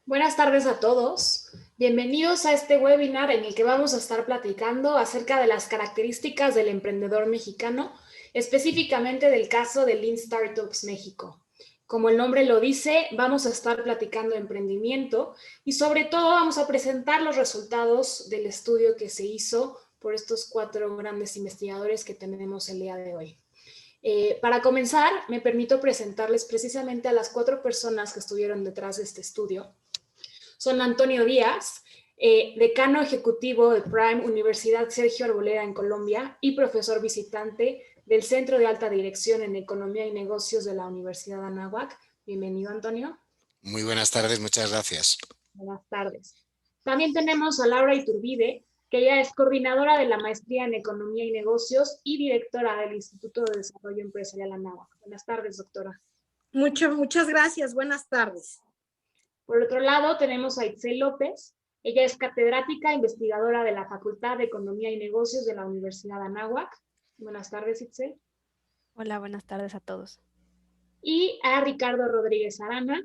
Buenas tardes a todos. Bienvenidos a este webinar en el que vamos a estar platicando acerca de las características del emprendedor mexicano, específicamente del caso de Lean Startups México. Como el nombre lo dice, vamos a estar platicando de emprendimiento y sobre todo vamos a presentar los resultados del estudio que se hizo por estos 4 grandes investigadores que tenemos el día de hoy. Para comenzar, me permito presentarles precisamente a las 4 personas que estuvieron detrás de este estudio. Son Antonio Díaz, decano ejecutivo de Prime Universidad Sergio Arboleda en Colombia y profesor visitante del Centro de Alta Dirección en Economía y Negocios de la Universidad Anáhuac. Bienvenido, Antonio. Muy buenas tardes, muchas gracias. Buenas tardes. También tenemos a Laura Iturbide, que ella es coordinadora de la Maestría en Economía y Negocios y directora del Instituto de Desarrollo Empresarial Anáhuac. Buenas tardes, doctora. Muchas gracias. Buenas tardes. Por otro lado, tenemos a Itzel López. Ella es catedrática investigadora de la Facultad de Economía y Negocios de la Universidad Anáhuac. Buenas tardes, Itzel. Hola, buenas tardes a todos. Y a Ricardo Rodríguez Arana,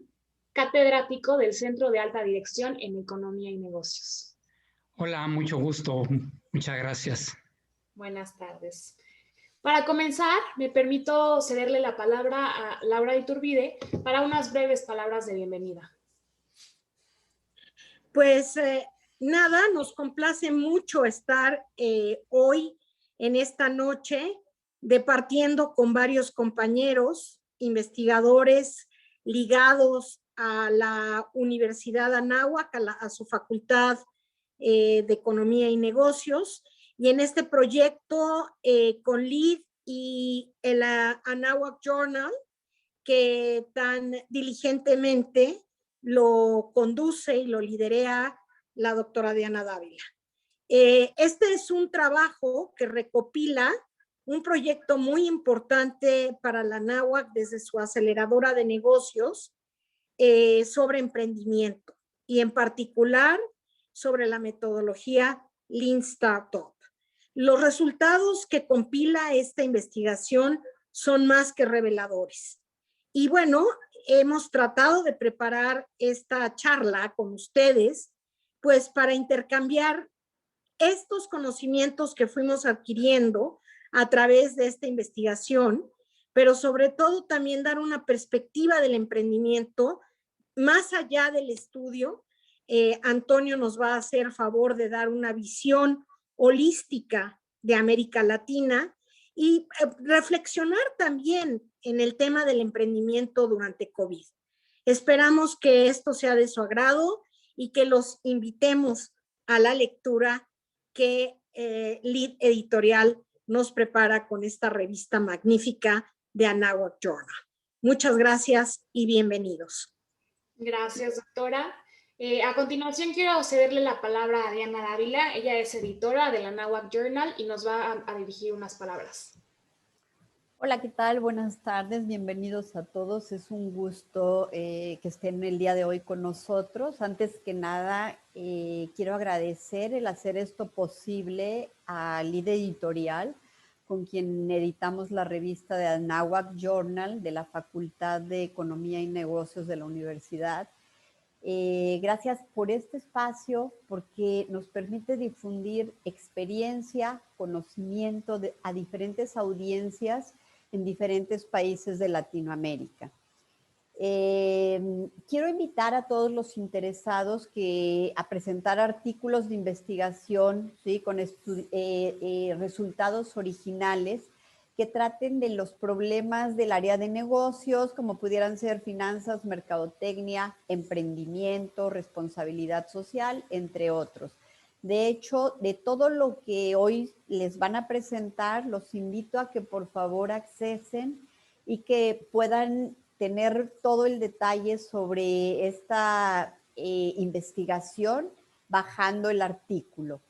catedrático del Centro de Alta Dirección en Economía y Negocios. Hola, mucho gusto. Muchas gracias. Buenas tardes. Para comenzar, me permito cederle la palabra a Laura Iturbide para unas breves palabras de bienvenida. Pues nada, nos complace mucho estar hoy en esta noche departiendo con varios compañeros, investigadores ligados a la Universidad Anáhuac, a su facultad de Economía y Negocios, y en este proyecto con LEAD y el Anáhuac Journal, que tan diligentemente lo conduce y lo liderea la doctora Diana Dávila. Este es un trabajo que recopila un proyecto muy importante para la Anáhuac desde su aceleradora de negocios sobre emprendimiento y en particular sobre la metodología Lean Startup. Los resultados que compila esta investigación son más que reveladores. Y bueno, hemos tratado de preparar esta charla con ustedes, pues para intercambiar estos conocimientos que fuimos adquiriendo a través de esta investigación, pero sobre todo también dar una perspectiva del emprendimiento más allá del estudio. Antonio nos va a hacer favor de dar una visión holística de América Latina y reflexionar también en el tema del emprendimiento durante COVID. Esperamos que esto sea de su agrado y que los invitemos a la lectura que Lead Editorial nos prepara con esta revista magnífica de Anáhuac Journal. Muchas gracias y bienvenidos. Gracias, doctora. A continuación quiero cederle la palabra a Diana Dávila. Ella es editora del Anáhuac Journal y nos va a dirigir unas palabras. Hola, ¿qué tal? Buenas tardes, bienvenidos a todos. Es un gusto que estén el día de hoy con nosotros. Antes que nada, quiero agradecer el hacer esto posible a Lead Editorial, con quien editamos la revista de Anáhuac Journal de la Facultad de Economía y Negocios de la Universidad. Gracias por este espacio, porque nos permite difundir experiencia, conocimiento a diferentes audiencias en diferentes países de Latinoamérica. Quiero invitar a todos los interesados a presentar artículos de investigación, ¿sí? Con resultados originales que traten de los problemas del área de negocios, como pudieran ser finanzas, mercadotecnia, emprendimiento, responsabilidad social, entre otros. De hecho, de todo lo que hoy les van a presentar, los invito a que por favor accesen y que puedan tener todo el detalle sobre esta investigación bajando el artículo.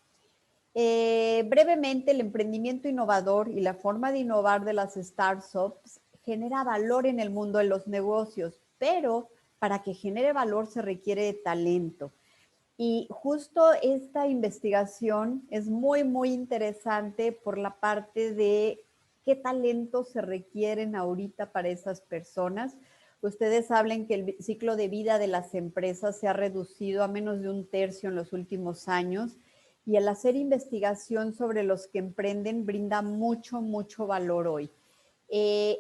Brevemente, el emprendimiento innovador y la forma de innovar de las startups genera valor en el mundo de los negocios, pero para que genere valor se requiere de talento. Y justo esta investigación es muy, muy interesante por la parte de qué talentos se requieren ahorita para esas personas, Ustedes saben que el ciclo de vida de las empresas se ha reducido a menos de un tercio en los últimos años y el hacer investigación sobre los que emprenden brinda mucho valor hoy.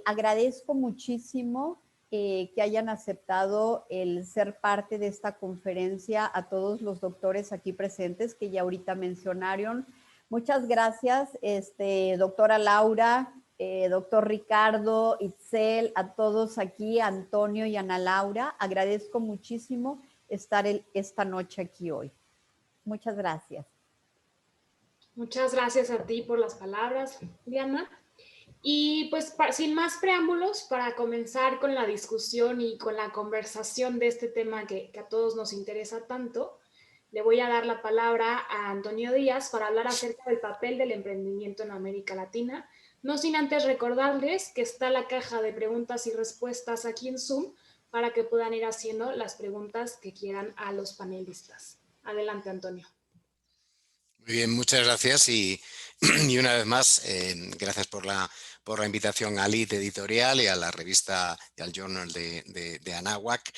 Agradezco muchísimo que hayan aceptado el ser parte de esta conferencia a todos los doctores aquí presentes que ya ahorita mencionaron. Muchas gracias, doctora Laura, doctor Ricardo, Itzel, a todos aquí, a Antonio y Ana Laura. Agradezco muchísimo estar esta noche aquí hoy. Muchas gracias. Muchas gracias a ti por las palabras, Diana. Y pues sin más preámbulos, para comenzar con la discusión y con la conversación de este tema que a todos nos interesa tanto, le voy a dar la palabra a Antonio Díaz para hablar acerca del papel del emprendimiento en América Latina, no sin antes recordarles que está la caja de preguntas y respuestas aquí en Zoom para que puedan ir haciendo las preguntas que quieran a los panelistas. Adelante, Antonio. Muy bien, muchas gracias y una vez más, gracias por la invitación a LIT Editorial y a la revista y al journal de Anáhuac.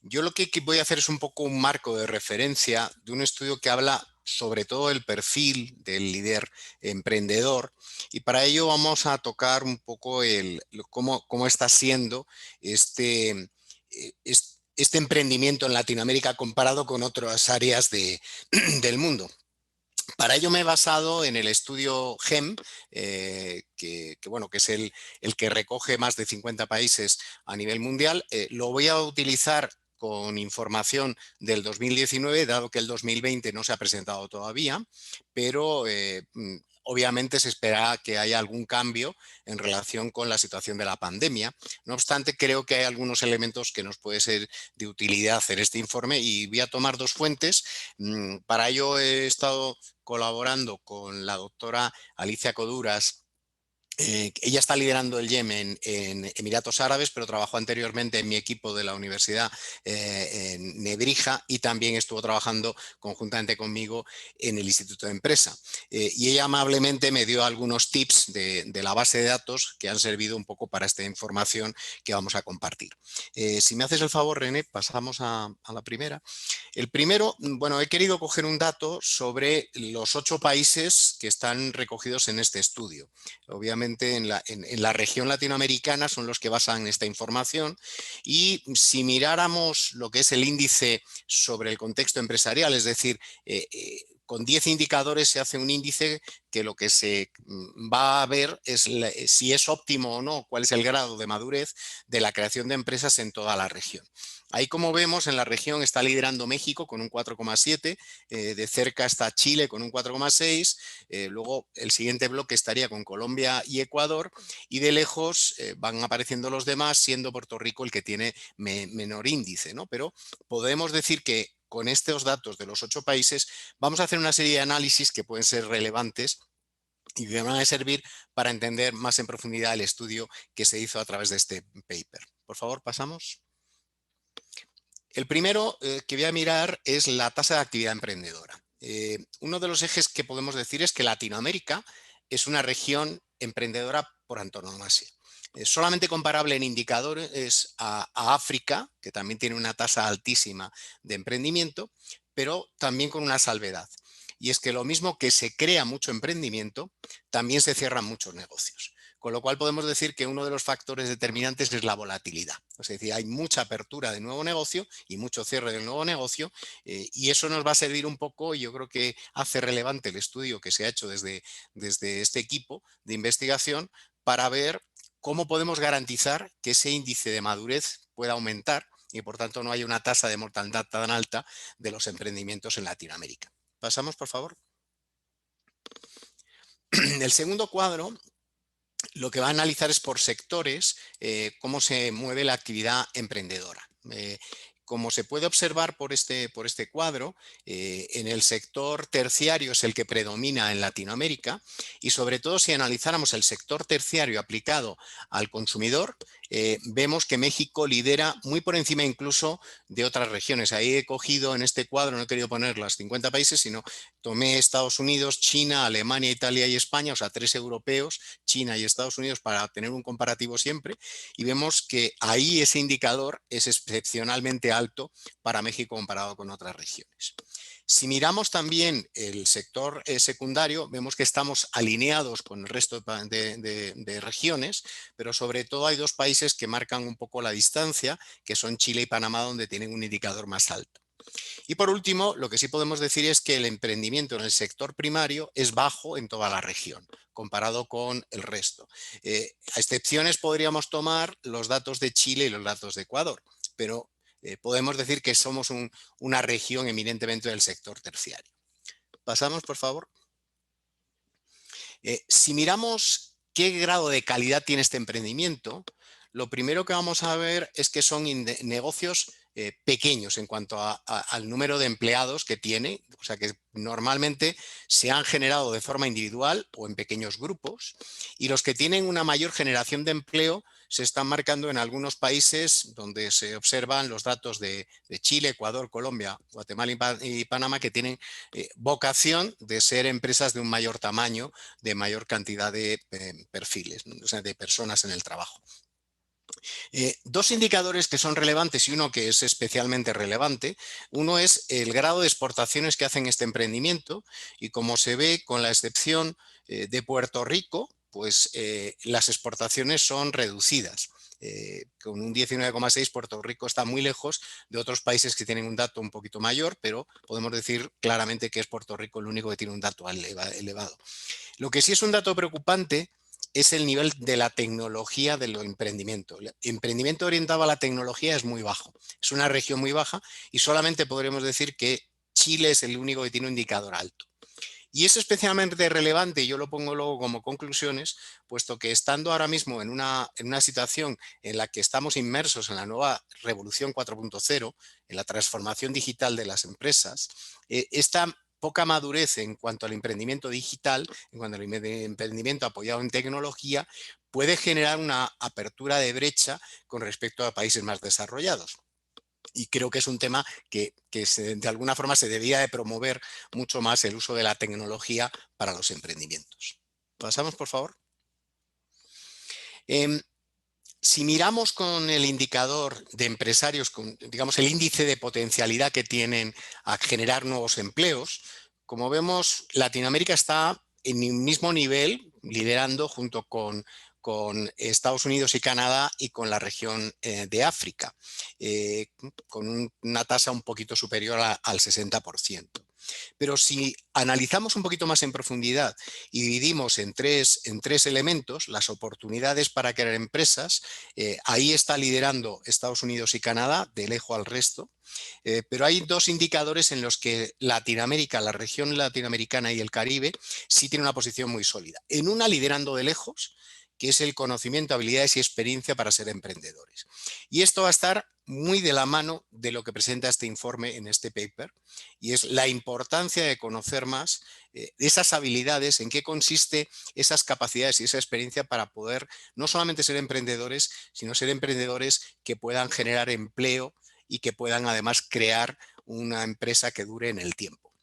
Yo lo que voy a hacer es un poco un marco de referencia de un estudio que habla sobre todo el perfil del líder emprendedor y para ello vamos a tocar un poco cómo está siendo este emprendimiento en Latinoamérica comparado con otras áreas del mundo. Para ello me he basado en el estudio GEM, que es el que recoge más de 50 países a nivel mundial. Lo voy a utilizar con información del 2019, dado que el 2020 no se ha presentado todavía, pero obviamente se espera que haya algún cambio en relación con la situación de la pandemia. No obstante, creo que hay algunos elementos que nos puede ser de utilidad hacer este informe y voy a tomar dos fuentes. Para ello he estado colaborando con la doctora Alicia Coduras. Ella está liderando el GEM en Emiratos Árabes, pero trabajó anteriormente en mi equipo de la Universidad en Nebrija y también estuvo trabajando conjuntamente conmigo en el Instituto de Empresa. Y ella amablemente me dio algunos tips de la base de datos que han servido un poco para esta información que vamos a compartir. Si me haces el favor, René, pasamos a la primera. El primero, he querido coger un dato sobre los 8 países que están recogidos en este estudio. Obviamente en la región latinoamericana son los que basan esta información y si miráramos lo que es el índice sobre el contexto empresarial, es decir, con 10 indicadores se hace un índice que lo que se va a ver es si es óptimo o no, cuál es el grado de madurez de la creación de empresas en toda la región. Ahí, como vemos, en la región está liderando México con un 4,7, de cerca está Chile con un 4,6, luego el siguiente bloque estaría con Colombia y Ecuador y de lejos van apareciendo los demás, siendo Puerto Rico el que tiene menor índice, ¿no? Pero podemos decir que con estos datos de los 8 países vamos a hacer una serie de análisis que pueden ser relevantes y me van a servir para entender más en profundidad el estudio que se hizo a través de este paper. Por favor, pasamos. El primero que voy a mirar es la tasa de actividad emprendedora. Uno de los ejes que podemos decir es que Latinoamérica es una región emprendedora por antonomasia. Solamente comparable en indicadores a África, que también tiene una tasa altísima de emprendimiento, pero también con una salvedad. Y es que lo mismo que se crea mucho emprendimiento, también se cierran muchos negocios. Con lo cual podemos decir que uno de los factores determinantes es la volatilidad. Es decir, hay mucha apertura de nuevo negocio y mucho cierre del nuevo negocio y eso nos va a servir un poco, y yo creo que hace relevante el estudio que se ha hecho desde este equipo de investigación para ver cómo podemos garantizar que ese índice de madurez pueda aumentar y por tanto no haya una tasa de mortalidad tan alta de los emprendimientos en Latinoamérica. Pasamos, por favor. El segundo cuadro lo que va a analizar es por sectores cómo se mueve la actividad emprendedora. Como se puede observar por este cuadro, en el sector terciario es el que predomina en Latinoamérica y sobre todo si analizáramos el sector terciario aplicado al consumidor, vemos que México lidera muy por encima incluso de otras regiones. Ahí he cogido en este cuadro, no he querido poner las 50 países, sino tomé Estados Unidos, China, Alemania, Italia y España, o sea, 3 europeos, China y Estados Unidos, para tener un comparativo siempre, y vemos que ahí ese indicador es excepcionalmente alto para México comparado con otras regiones. Si miramos también el sector secundario, vemos que estamos alineados con el resto de regiones, pero sobre todo hay dos países que marcan un poco la distancia, que son Chile y Panamá, donde tienen un indicador más alto. Y por último, lo que sí podemos decir es que el emprendimiento en el sector primario es bajo en toda la región, comparado con el resto. A excepciones podríamos tomar los datos de Chile y los datos de Ecuador, pero podemos decir que somos una región eminentemente del sector terciario. Pasamos, por favor. Si miramos qué grado de calidad tiene este emprendimiento, lo primero que vamos a ver es que son negocios pequeños en cuanto al número de empleados que tiene, o sea que normalmente se han generado de forma individual o en pequeños grupos, y los que tienen una mayor generación de empleo se están marcando en algunos países donde se observan los datos de Chile, Ecuador, Colombia, Guatemala y Panamá, que tienen vocación de ser empresas de un mayor tamaño, de mayor cantidad de perfiles, ¿no? O sea, de personas en el trabajo. Dos indicadores que son relevantes y uno que es especialmente relevante. Uno es el grado de exportaciones que hacen este emprendimiento, y como se ve, con la excepción de Puerto Rico, pues las exportaciones son reducidas. Con un 19,6, Puerto Rico está muy lejos de otros países que tienen un dato un poquito mayor, pero podemos decir claramente que es Puerto Rico el único que tiene un dato elevado. Lo que sí es un dato preocupante es el nivel de la tecnología del emprendimiento. El emprendimiento orientado a la tecnología es muy bajo. Es una región muy baja y solamente podremos decir que Chile es el único que tiene un indicador alto. Y es especialmente relevante, y yo lo pongo luego como conclusiones, puesto que estando ahora mismo en una situación en la que estamos inmersos en la nueva revolución 4.0, en la transformación digital de las empresas, esta poca madurez en cuanto al emprendimiento digital, en cuanto al emprendimiento apoyado en tecnología, puede generar una apertura de brecha con respecto a países más desarrollados. Y creo que es un tema que de alguna forma se debía de promover mucho más, el uso de la tecnología para los emprendimientos. Pasamos, por favor. Si miramos con el indicador de empresarios, digamos el índice de potencialidad que tienen a generar nuevos empleos, como vemos, Latinoamérica está en el mismo nivel, liderando junto con Estados Unidos y Canadá y con la región de África, con una tasa un poquito superior al 60%. Pero si analizamos un poquito más en profundidad y dividimos en tres elementos, las oportunidades para crear empresas, ahí está liderando Estados Unidos y Canadá, de lejos al resto. Pero hay dos indicadores en los que Latinoamérica, la región latinoamericana y el Caribe, sí tiene una posición muy sólida. En una liderando de lejos, que es el conocimiento, habilidades y experiencia para ser emprendedores. Y esto va a estar muy de la mano de lo que presenta este informe en este paper, y es la importancia de conocer más esas habilidades, en qué consiste esas capacidades y esa experiencia para poder no solamente ser emprendedores, sino ser emprendedores que puedan generar empleo y que puedan además crear una empresa que dure en el tiempo.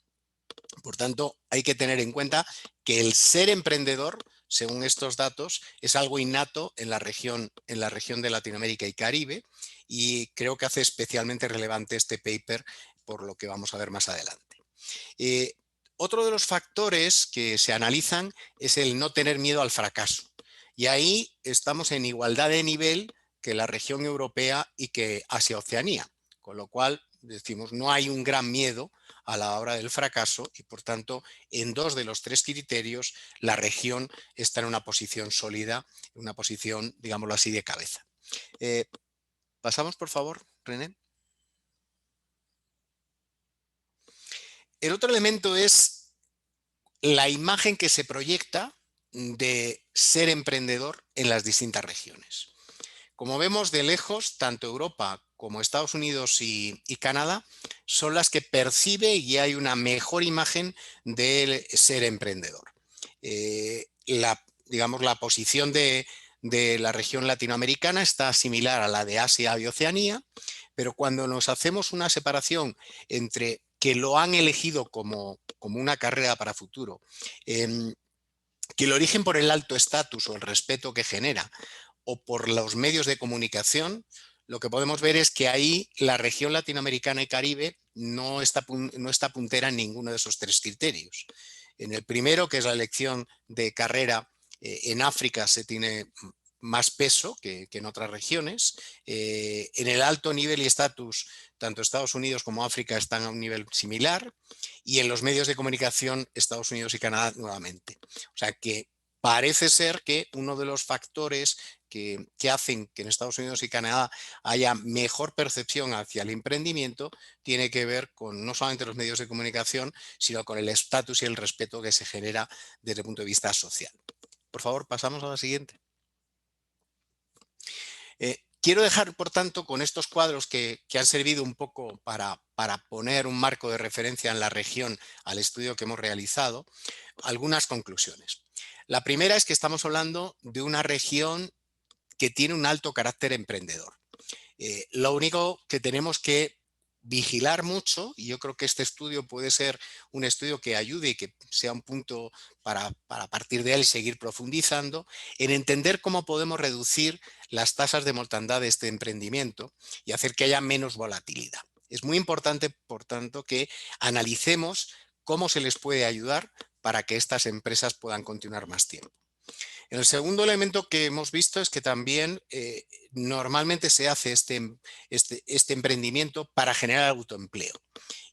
Por tanto, hay que tener en cuenta que el ser emprendedor, según estos datos, es algo innato en la región de Latinoamérica y Caribe, y creo que hace especialmente relevante este paper por lo que vamos a ver más adelante. Otro de los factores que se analizan es el no tener miedo al fracaso, y ahí estamos en igualdad de nivel que la región europea y que Asia-Oceanía, con lo cual decimos no hay un gran miedo a la hora del fracaso, y por tanto en dos de los tres criterios la región está en una posición sólida, en una posición, digámoslo así, de cabeza. Pasamos, por favor, René. El otro elemento es la imagen que se proyecta de ser emprendedor en las distintas regiones. Como vemos de lejos, tanto Europa como Estados Unidos y Canadá son las que percibe y hay una mejor imagen de ser emprendedor. Digamos, la posición de de la región latinoamericana está similar a la de Asia y Oceanía, pero cuando nos hacemos una separación entre que lo han elegido como una carrera para futuro, que el origen por el alto estatus o el respeto que genera, o por los medios de comunicación, lo que podemos ver es que ahí la región latinoamericana y Caribe no está puntera en ninguno de esos tres criterios. En el primero, que es la elección de carrera, en África se tiene más peso que en otras regiones. En el alto nivel y estatus, tanto Estados Unidos como África están a un nivel similar, y en los medios de comunicación, Estados Unidos y Canadá nuevamente. O sea que parece ser que uno de los factores que hacen que en Estados Unidos y Canadá haya mejor percepción hacia el emprendimiento tiene que ver con no solamente los medios de comunicación, sino con el estatus y el respeto que se genera desde el punto de vista social. Por favor, pasamos a la siguiente. Quiero dejar, por tanto, con estos cuadros que han servido un poco para poner un marco de referencia en la región al estudio que hemos realizado, algunas conclusiones. La primera es que estamos hablando de una región que tiene un alto carácter emprendedor. Lo único que tenemos que vigilar mucho, y yo creo que este estudio puede ser un estudio que ayude y que sea un punto para partir de él seguir profundizando, en entender cómo podemos reducir las tasas de mortandad de este emprendimiento y hacer que haya menos volatilidad. Es muy importante, por tanto, que analicemos cómo se les puede ayudar para que estas empresas puedan continuar más tiempo. El segundo elemento que hemos visto es que también normalmente se hace este emprendimiento para generar autoempleo.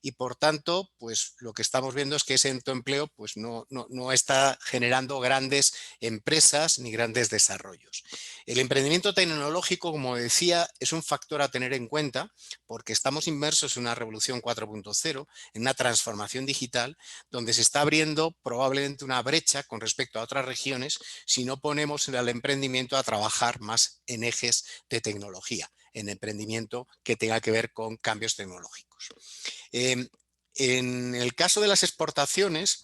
Y por tanto, pues lo que estamos viendo es que ese autoempleo pues no está generando grandes empresas ni grandes desarrollos. El emprendimiento tecnológico, como decía, es un factor a tener en cuenta porque estamos inmersos en una revolución 4.0, en una transformación digital, donde se está abriendo probablemente una brecha con respecto a otras regiones si no ponemos al emprendimiento a trabajar más en ejes de tecnología, en emprendimiento que tenga que ver con cambios tecnológicos. En el caso de las exportaciones,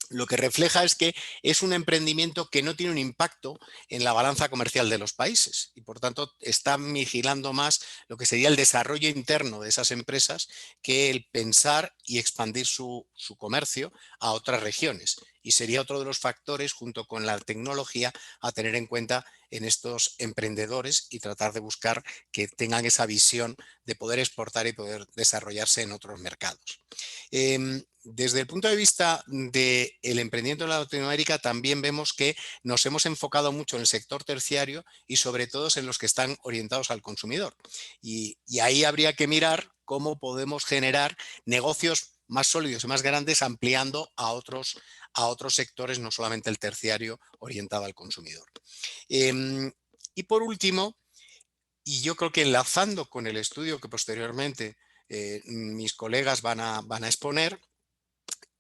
lo que refleja es que es un emprendimiento que no tiene un impacto en la balanza comercial de los países y por tanto está vigilando más lo que sería el desarrollo interno de esas empresas que el pensar y expandir su comercio a otras regiones. Y sería otro de los factores, junto con la tecnología, a tener en cuenta en estos emprendedores y tratar de buscar que tengan esa visión de poder exportar y poder desarrollarse en otros mercados. Desde el punto de vista del emprendimiento en Latinoamérica, también vemos que nos hemos enfocado mucho en el sector terciario y sobre todo en los que están orientados al consumidor. Y ahí habría que mirar cómo podemos generar negocios más sólidos y más grandes ampliando a otros sectores, no solamente el terciario orientado al consumidor. Y por último, y yo creo que enlazando con el estudio que posteriormente mis colegas van a exponer,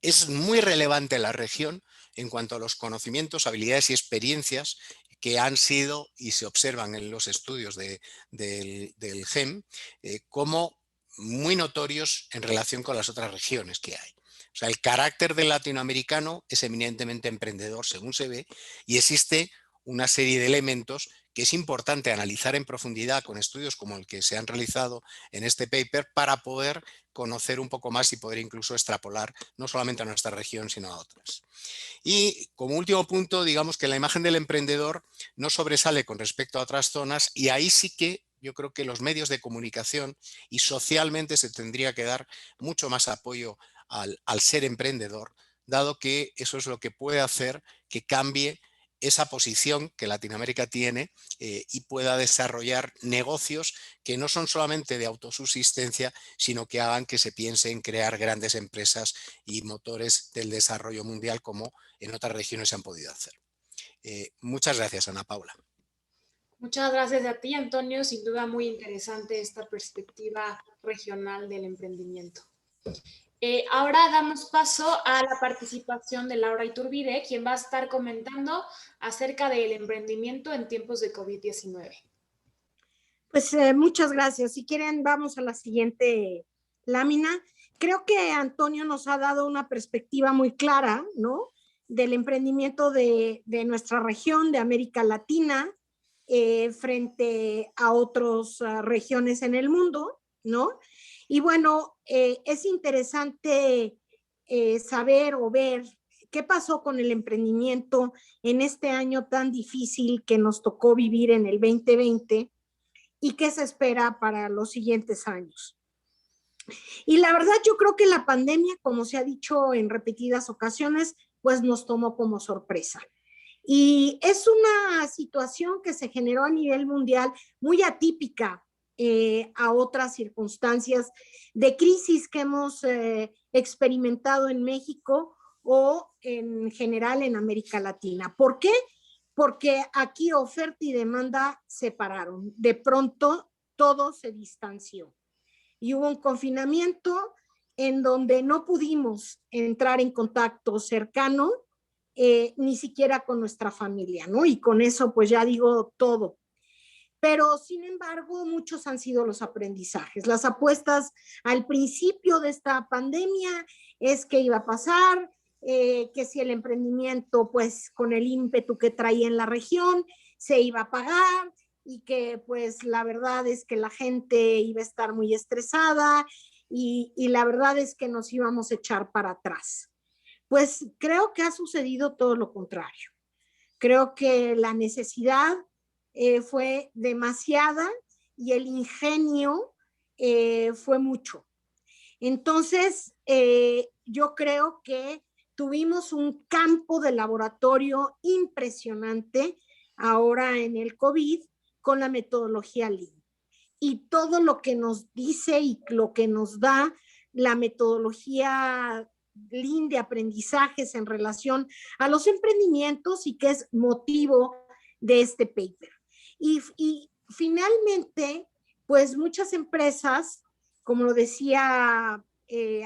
es muy relevante la región en cuanto a los conocimientos, habilidades y experiencias que han sido y se observan en los estudios del GEM como muy notorios en relación con las otras regiones que hay. O sea, el carácter del latinoamericano es eminentemente emprendedor, según se ve, y existe una serie de elementos que es importante analizar en profundidad con estudios como el que se han realizado en este paper para poder conocer un poco más y poder incluso extrapolar no solamente a nuestra región, sino a otras. Y como último punto, digamos que la imagen del emprendedor no sobresale con respecto a otras zonas y ahí sí que yo creo que los medios de comunicación y socialmente se tendría que dar mucho más apoyo al ser emprendedor, dado que eso es lo que puede hacer que cambie esa posición que Latinoamérica tiene y pueda desarrollar negocios que no son solamente de autosubsistencia, sino que hagan que se piense en crear grandes empresas y motores del desarrollo mundial como en otras regiones se han podido hacer. Muchas gracias, Ana Paula. Muchas gracias a ti, Antonio. Sin duda muy interesante esta perspectiva regional del emprendimiento. Ahora damos paso a la participación de Laura Iturbide, quien va a estar comentando acerca del emprendimiento en tiempos de COVID-19. Pues muchas gracias. Si quieren, vamos a la siguiente lámina. Creo que Antonio nos ha dado una perspectiva muy clara, ¿no?, del emprendimiento de nuestra región, de América Latina, frente a otras regiones en el mundo, ¿no? Y bueno, es interesante saber o ver qué pasó con el emprendimiento en este año tan difícil que nos tocó vivir en el 2020 y qué se espera para los siguientes años. Y la verdad, yo creo que la pandemia, como se ha dicho en repetidas ocasiones, pues nos tomó como sorpresa. Y es una situación que se generó a nivel mundial muy atípica a otras circunstancias de crisis que hemos experimentado en México o en general en América Latina. ¿Por qué? Porque aquí oferta y demanda se pararon. De pronto todo se distanció y hubo un confinamiento en donde no pudimos entrar en contacto cercano ni siquiera con nuestra familia, ¿no? Y con eso pues ya digo todo. Pero sin embargo, muchos han sido los aprendizajes. Las apuestas al principio de esta pandemia es que iba a pasar, que si el emprendimiento pues con el ímpetu que traía en la región se iba a pagar y que pues la verdad es que la gente iba a estar muy estresada y la verdad es que nos íbamos a echar para atrás. Pues creo que ha sucedido todo lo contrario. Creo que la necesidad fue demasiada y el ingenio fue mucho. Entonces, yo creo que tuvimos un campo de laboratorio impresionante ahora en el COVID con la metodología Lean. Y todo lo que nos dice y lo que nos da la metodología Lean de aprendizajes en relación a los emprendimientos y que es motivo de este paper. Y finalmente, pues muchas empresas, como lo decía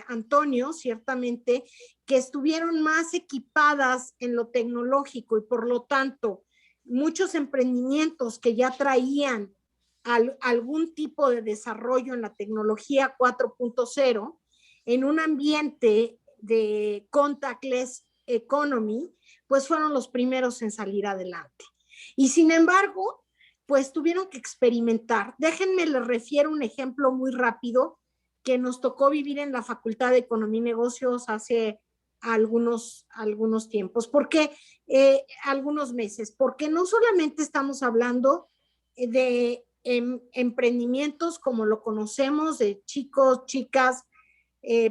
Antonio, ciertamente, que estuvieron más equipadas en lo tecnológico y por lo tanto, muchos emprendimientos que ya traían algún tipo de desarrollo en la tecnología 4.0 en un ambiente de contactless economy, pues fueron los primeros en salir adelante. Y sin embargo, pues tuvieron que experimentar. Déjenme les refiero un ejemplo muy rápido que nos tocó vivir en la Facultad de Economía y Negocios hace algunos tiempos, porque algunos meses, porque no solamente estamos hablando de emprendimientos como lo conocemos, de chicos, chicas,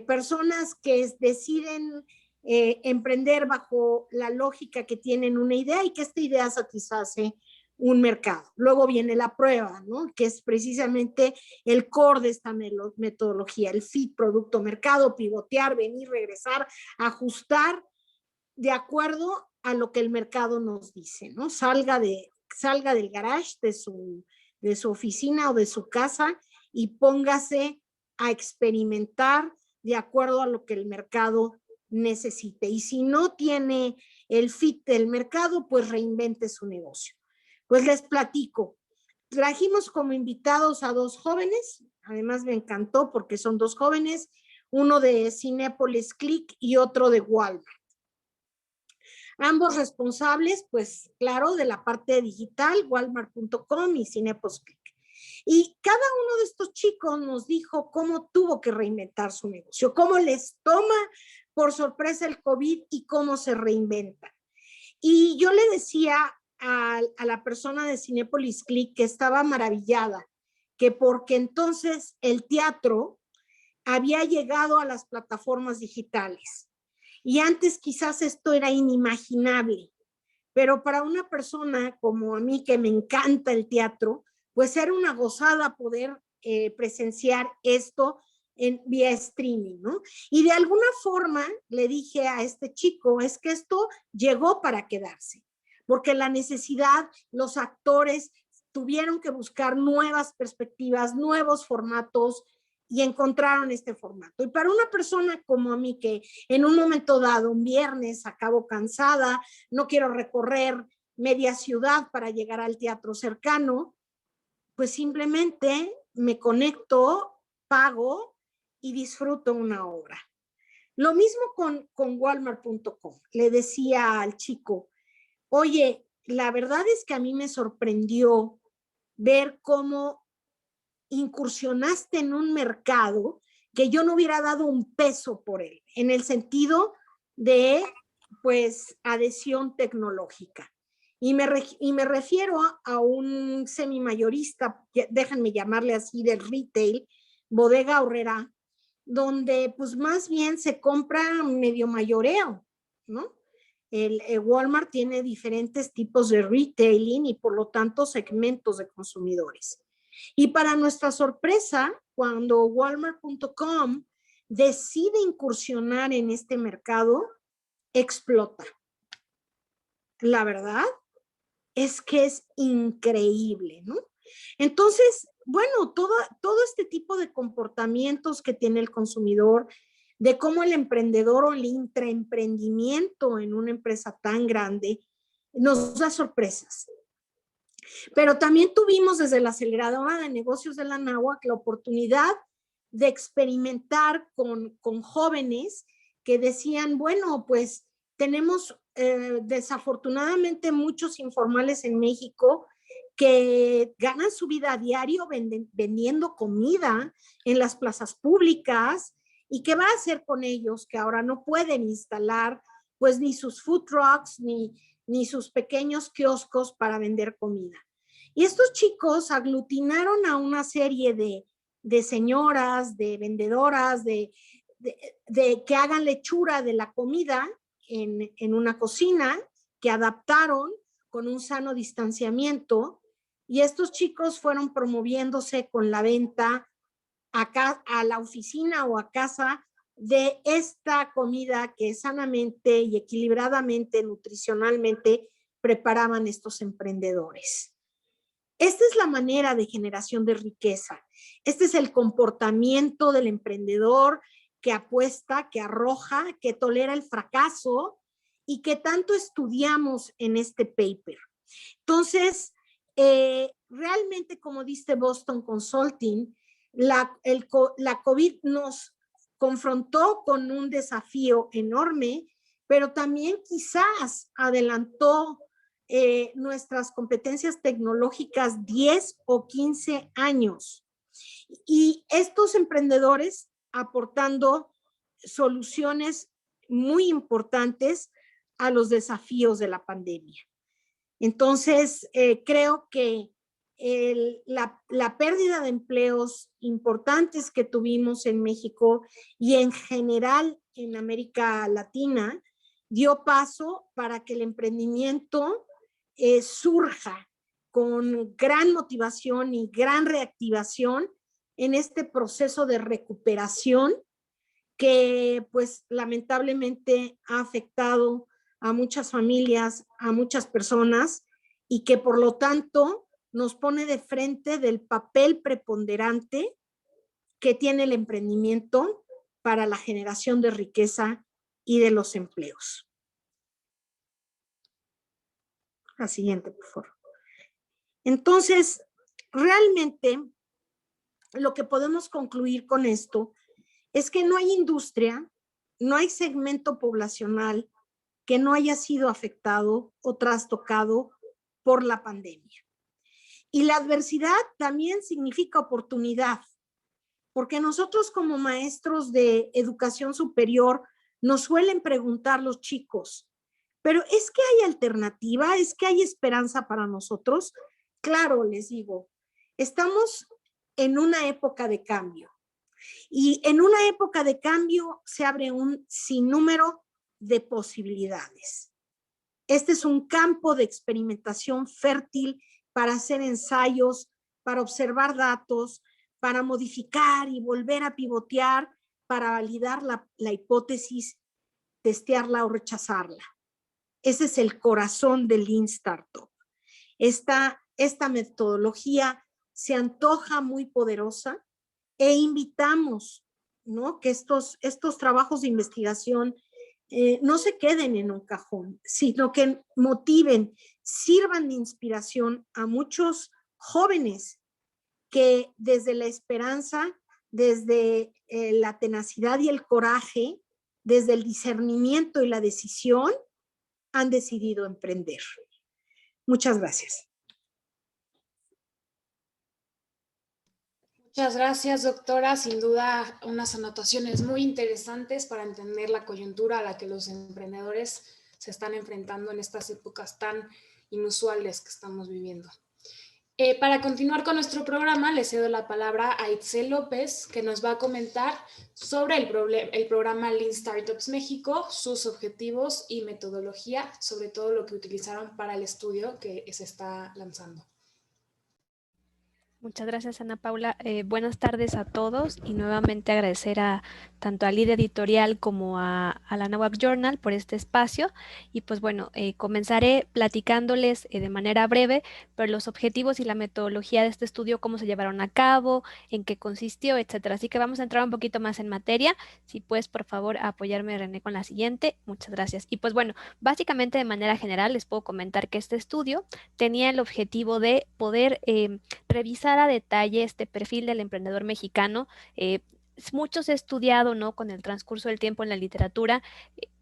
personas que deciden emprender bajo la lógica que tienen una idea y que esta idea satisface un mercado. Luego viene la prueba, ¿no? Que es precisamente el core de esta metodología, el fit, producto, mercado, pivotear, venir, regresar, ajustar de acuerdo a lo que el mercado nos dice, ¿no? Salga del garage, de su oficina o de su casa y póngase a experimentar de acuerdo a lo que el mercado necesite. Y si no tiene el fit del mercado, pues reinvente su negocio. Pues les platico. Trajimos como invitados a dos jóvenes, además me encantó porque son dos jóvenes, uno de Cinépolis Click y otro de Walmart. Ambos responsables, pues claro, de la parte digital, walmart.com y Cinépolis Click. Y cada uno de estos chicos nos dijo cómo tuvo que reinventar su negocio, cómo les toma por sorpresa el COVID y cómo se reinventan. Y yo le decía a la persona de Cinépolis Click que estaba maravillada, que porque entonces el teatro había llegado a las plataformas digitales. Y antes quizás esto era inimaginable, pero para una persona como a mí que me encanta el teatro, pues era una gozada poder presenciar esto vía streaming, ¿no? Y de alguna forma le dije a este chico, es que esto llegó para quedarse, porque la necesidad, los actores tuvieron que buscar nuevas perspectivas, nuevos formatos, y encontraron este formato. Y para una persona como a mí, que en un momento dado, un viernes, acabo cansada, no quiero recorrer media ciudad para llegar al teatro cercano, pues simplemente me conecto, pago y disfruto una obra. Lo mismo con Walmart.com. Le decía al chico, oye, la verdad es que a mí me sorprendió ver cómo incursionaste en un mercado que yo no hubiera dado un peso por él, en el sentido de, pues, adhesión tecnológica. Y me refiero a un semimayorista, déjenme llamarle así, del retail, Bodega Aurrerá, donde pues más bien se compra medio mayoreo, ¿no? El Walmart tiene diferentes tipos de retailing y por lo tanto segmentos de consumidores. Y para nuestra sorpresa, cuando Walmart.com decide incursionar en este mercado, explota. La verdad es que es increíble, ¿no? Entonces, bueno, todo este tipo de comportamientos que tiene el consumidor, de cómo el emprendedor o el intraemprendimiento en una empresa tan grande nos da sorpresas. Pero también tuvimos desde la aceleradora de negocios de la Anáhuac la oportunidad de experimentar con jóvenes que decían, bueno, pues tenemos desafortunadamente muchos informales en México que ganan su vida a diario vendiendo comida en las plazas públicas. ¿Y qué va a hacer con ellos que ahora no pueden instalar pues ni sus food trucks ni sus pequeños kioscos para vender comida? Y estos chicos aglutinaron a una serie de señoras, de vendedoras, de que hagan lechura de la comida en una cocina, que adaptaron con un sano distanciamiento, y estos chicos fueron promoviéndose con la venta acá a la oficina o a casa de esta comida que sanamente y equilibradamente, nutricionalmente preparaban estos emprendedores. Esta es la manera de generación de riqueza. Este es el comportamiento del emprendedor que apuesta, que arroja, que tolera el fracaso y que tanto estudiamos en este paper. Entonces, realmente, como dice Boston Consulting, la COVID nos confrontó con un desafío enorme, pero también quizás adelantó nuestras competencias tecnológicas 10 o 15 años. Y estos emprendedores aportando soluciones muy importantes a los desafíos de la pandemia. Entonces, creo que la pérdida de empleos importantes que tuvimos en México y en general en América Latina dio paso para que el emprendimiento surja con gran motivación y gran reactivación en este proceso de recuperación que pues lamentablemente ha afectado a muchas familias, a muchas personas y que por lo tanto nos pone de frente del papel preponderante que tiene el emprendimiento para la generación de riqueza y de los empleos. La siguiente, por favor. Entonces, realmente lo que podemos concluir con esto es que no hay industria, no hay segmento poblacional que no haya sido afectado o trastocado por la pandemia. Y la adversidad también significa oportunidad, porque nosotros como maestros de educación superior nos suelen preguntar los chicos, pero ¿es que hay alternativa? ¿Es que hay esperanza para nosotros? Claro, les digo, estamos en una época de cambio. Y en una época de cambio se abre un sinnúmero de posibilidades. Este es un campo de experimentación fértil para hacer ensayos, para observar datos, para modificar y volver a pivotear, para validar la hipótesis, testearla o rechazarla. Ese es el corazón del Lean Startup. Esta metodología se antoja muy poderosa e invitamos, ¿no?, que estos trabajos de investigación no se queden en un cajón, sino que motiven, sirvan de inspiración a muchos jóvenes que desde la esperanza, desde la tenacidad y el coraje, desde el discernimiento y la decisión, han decidido emprender. Muchas gracias. Muchas gracias, doctora. Sin duda, unas anotaciones muy interesantes para entender la coyuntura a la que los emprendedores se están enfrentando en estas épocas tan inusuales que estamos viviendo. Para continuar con nuestro programa, le cedo la palabra a Itzel López, que nos va a comentar sobre el programa Lean Startups México, sus objetivos y metodología, sobre todo lo que utilizaron para el estudio que se está lanzando. Muchas gracias, Ana Paula. Buenas tardes a todos y nuevamente agradecer tanto a Líder Editorial como a la Anáhuac Journal por este espacio. Y pues bueno, comenzaré platicándoles de manera breve, pero los objetivos y la metodología de este estudio, cómo se llevaron a cabo, en qué consistió, etcétera. Así que vamos a entrar un poquito más en materia. Si puedes, por favor, apoyarme, René, con la siguiente. Muchas gracias. Y pues bueno, básicamente de manera general les puedo comentar que este estudio tenía el objetivo de poder revisar a detalle este perfil del emprendedor mexicano. Mucho se ha estudiado, ¿no?, con el transcurso del tiempo en la literatura,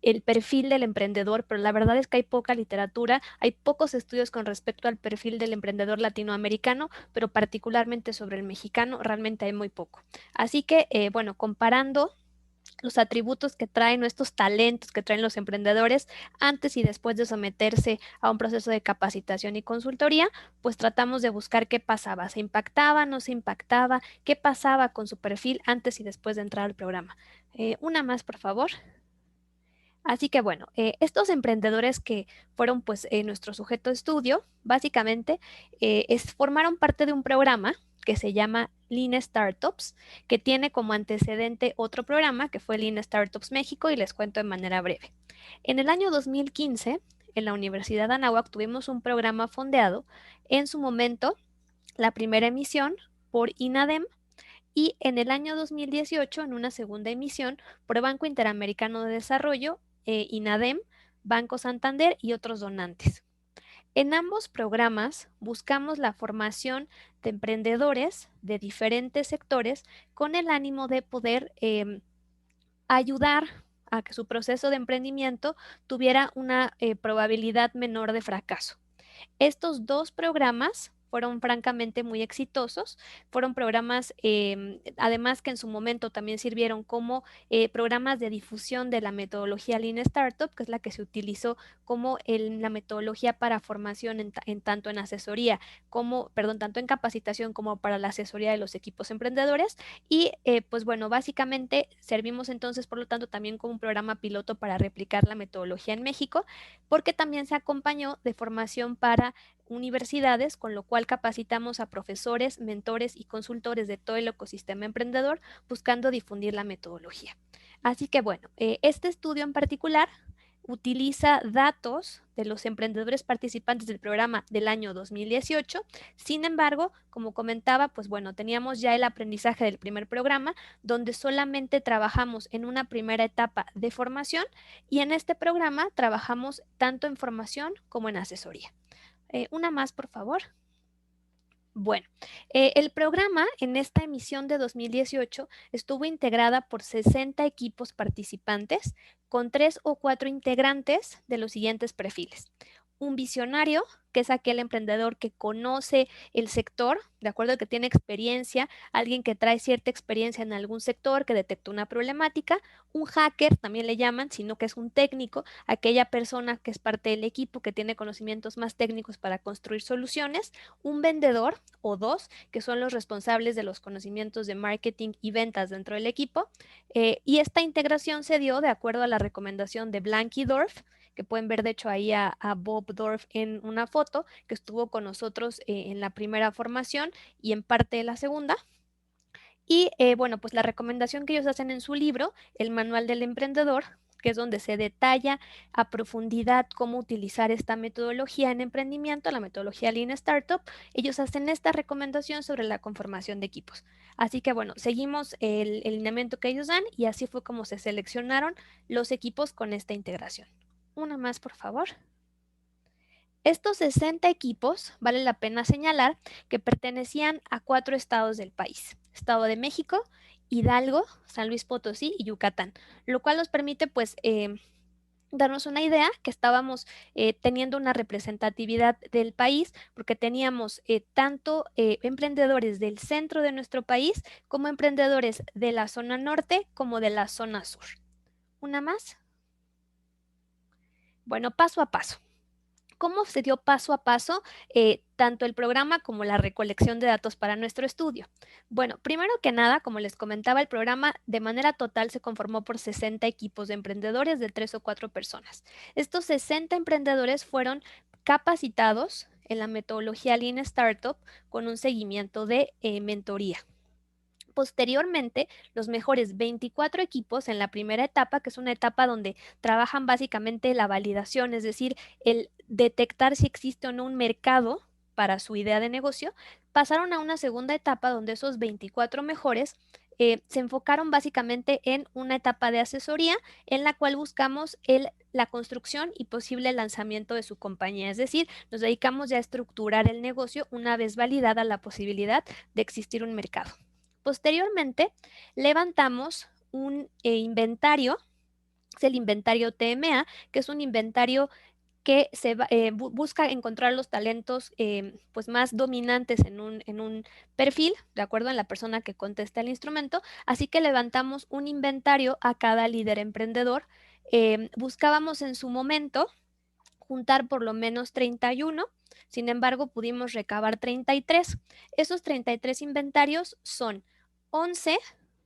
el perfil del emprendedor, pero la verdad es que hay poca literatura, hay pocos estudios con respecto al perfil del emprendedor latinoamericano, pero particularmente sobre el mexicano realmente hay muy poco. Así que, bueno, comparando los atributos que traen, estos talentos que traen los emprendedores antes y después de someterse a un proceso de capacitación y consultoría, pues tratamos de buscar qué pasaba, se impactaba, no se impactaba, qué pasaba con su perfil antes y después de entrar al programa. Una más, por favor. Así que bueno, estos emprendedores que fueron pues nuestro sujeto de estudio, básicamente formaron parte de un programa que se llama Lean Startups, que tiene como antecedente otro programa que fue Lean Startups México y les cuento de manera breve. En el año 2015, en la Universidad de Anáhuac tuvimos un programa fondeado, en su momento la primera emisión por INADEM, y en el año 2018, en una segunda emisión, por Banco Interamericano de Desarrollo, INADEM, Banco Santander y otros donantes. En ambos programas buscamos la formación de emprendedores de diferentes sectores con el ánimo de poder ayudar a que su proceso de emprendimiento tuviera una probabilidad menor de fracaso. Estos dos programas fueron francamente muy exitosos, fueron programas además que en su momento también sirvieron como programas de difusión de la metodología Lean Startup, que es la que se utilizó como la metodología para formación tanto en asesoría como, perdón, tanto en capacitación como para la asesoría de los equipos emprendedores. Y pues bueno, básicamente servimos entonces, por lo tanto, también como un programa piloto para replicar la metodología en México, porque también se acompañó de formación para universidades, con lo cual capacitamos a profesores, mentores y consultores de todo el ecosistema emprendedor buscando difundir la metodología. Así que bueno, este estudio en particular utiliza datos de los emprendedores participantes del programa del año 2018. Sin embargo, como comentaba, pues bueno, teníamos ya el aprendizaje del primer programa, donde solamente trabajamos en una primera etapa de formación, y en este programa trabajamos tanto en formación como en asesoría. Una más, por favor. Bueno, el programa en esta emisión de 2018 estuvo integrada por 60 equipos participantes con 3 o 4 integrantes de los siguientes perfiles. Un visionario, que es aquel emprendedor que conoce el sector, de acuerdo a que tiene experiencia, alguien que trae cierta experiencia en algún sector, que detectó una problemática. Un hacker, también le llaman, sino que es un técnico, aquella persona que es parte del equipo, que tiene conocimientos más técnicos para construir soluciones. Un vendedor o dos, que son los responsables de los conocimientos de marketing y ventas dentro del equipo. Y esta integración se dio de acuerdo a la recomendación de Blank y Dorf, que pueden ver de hecho ahí a Bob Dorf en una foto, que estuvo con nosotros en la primera formación y en parte de la segunda. Y bueno, pues la recomendación que ellos hacen en su libro, El Manual del Emprendedor, que es donde se detalla a profundidad cómo utilizar esta metodología en emprendimiento, la metodología Lean Startup, ellos hacen esta recomendación sobre la conformación de equipos. Así que bueno, seguimos el lineamiento que ellos dan y así fue como se seleccionaron los equipos con esta integración. Una más, por favor. Estos 60 equipos, vale la pena señalar que pertenecían a 4 estados del país: Estado de México, Hidalgo, San Luis Potosí y Yucatán, lo cual nos permite pues darnos una idea que estábamos teniendo una representatividad del país, porque teníamos tanto emprendedores del centro de nuestro país como emprendedores de la zona norte como de la zona sur. ¿Una más? Bueno, paso a paso. ¿Cómo se dio paso a paso tanto el programa como la recolección de datos para nuestro estudio? Bueno, primero que nada, como les comentaba, el programa de manera total se conformó por 60 equipos de emprendedores de 3 o 4 personas. Estos 60 emprendedores fueron capacitados en la metodología Lean Startup con un seguimiento de mentoría. Posteriormente, los mejores 24 equipos en la primera etapa, que es una etapa donde trabajan básicamente la validación, es decir, el detectar si existe o no un mercado para su idea de negocio, pasaron a una segunda etapa donde esos 24 mejores se enfocaron básicamente en una etapa de asesoría en la cual buscamos la construcción y posible lanzamiento de su compañía. Es decir, nos dedicamos ya a estructurar el negocio una vez validada la posibilidad de existir un mercado. Posteriormente, levantamos un inventario, es el inventario TMA, que es un inventario que busca encontrar los talentos pues más dominantes en un perfil, de acuerdo en la persona que contesta el instrumento. Así que levantamos un inventario a cada líder emprendedor. Buscábamos en su momento juntar por lo menos 31, sin embargo pudimos recabar 33. Esos 33 inventarios son 11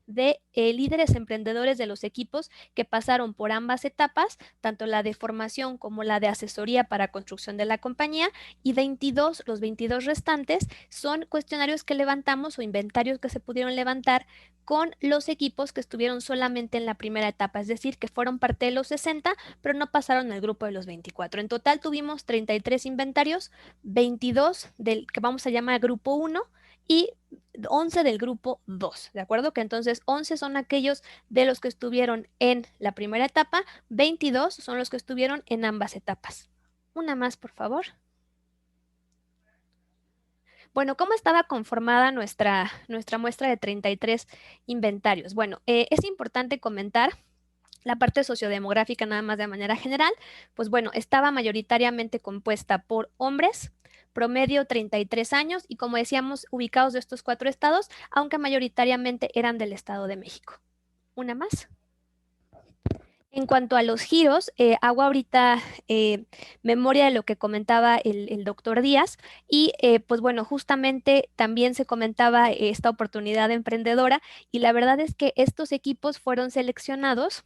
de líderes emprendedores de los equipos que pasaron por ambas etapas, tanto la de formación como la de asesoría para construcción de la compañía, y 22, los 22 restantes son cuestionarios que levantamos o inventarios que se pudieron levantar con los equipos que estuvieron solamente en la primera etapa, es decir, que fueron parte de los 60, pero no pasaron al grupo de los 24. En total tuvimos 33 inventarios, 22 del que vamos a llamar grupo 1 y 11 del grupo 2, ¿de acuerdo? Que entonces 11 son aquellos de los que estuvieron en la primera etapa, 22 son los que estuvieron en ambas etapas. Una más, por favor. Bueno, ¿cómo estaba conformada nuestra muestra de 33 inventarios? Bueno, es importante comentar la parte sociodemográfica nada más de manera general, pues bueno, estaba mayoritariamente compuesta por hombres, promedio 33 años y como decíamos, ubicados de estos 4 estados, aunque mayoritariamente eran del Estado de México. Una más. En cuanto a los giros, hago ahorita memoria de lo que comentaba el doctor Díaz y pues bueno, justamente también se comentaba esta oportunidad emprendedora y la verdad es que estos equipos fueron seleccionados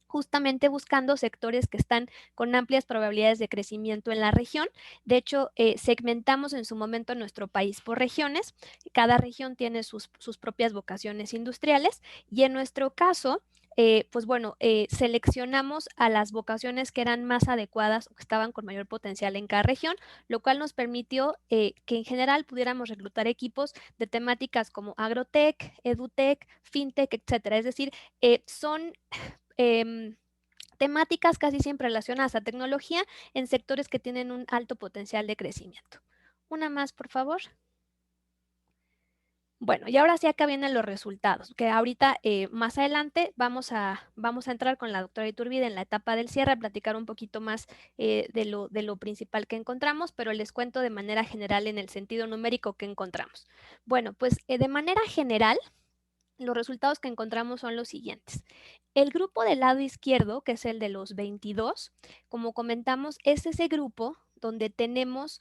justamente buscando sectores que están con amplias probabilidades de crecimiento en la región. De hecho, segmentamos en su momento nuestro país por regiones. Cada región tiene sus propias vocaciones industriales y en nuestro caso, pues bueno, seleccionamos a las vocaciones que eran más adecuadas o que estaban con mayor potencial en cada región, lo cual nos permitió que en general pudiéramos reclutar equipos de temáticas como agrotech, edutech, fintech, etcétera. Es decir, son temáticas casi siempre relacionadas a tecnología en sectores que tienen un alto potencial de crecimiento. Una más, por favor. Bueno, y ahora sí acá vienen los resultados, que ahorita más adelante vamos a entrar con la doctora Iturbide en la etapa del cierre a platicar un poquito más de lo principal que encontramos, pero les cuento de manera general en el sentido numérico que encontramos. Bueno, pues de manera general, los resultados que encontramos son los siguientes. El grupo del lado izquierdo, que es el de los 22, como comentamos, es ese grupo donde tenemos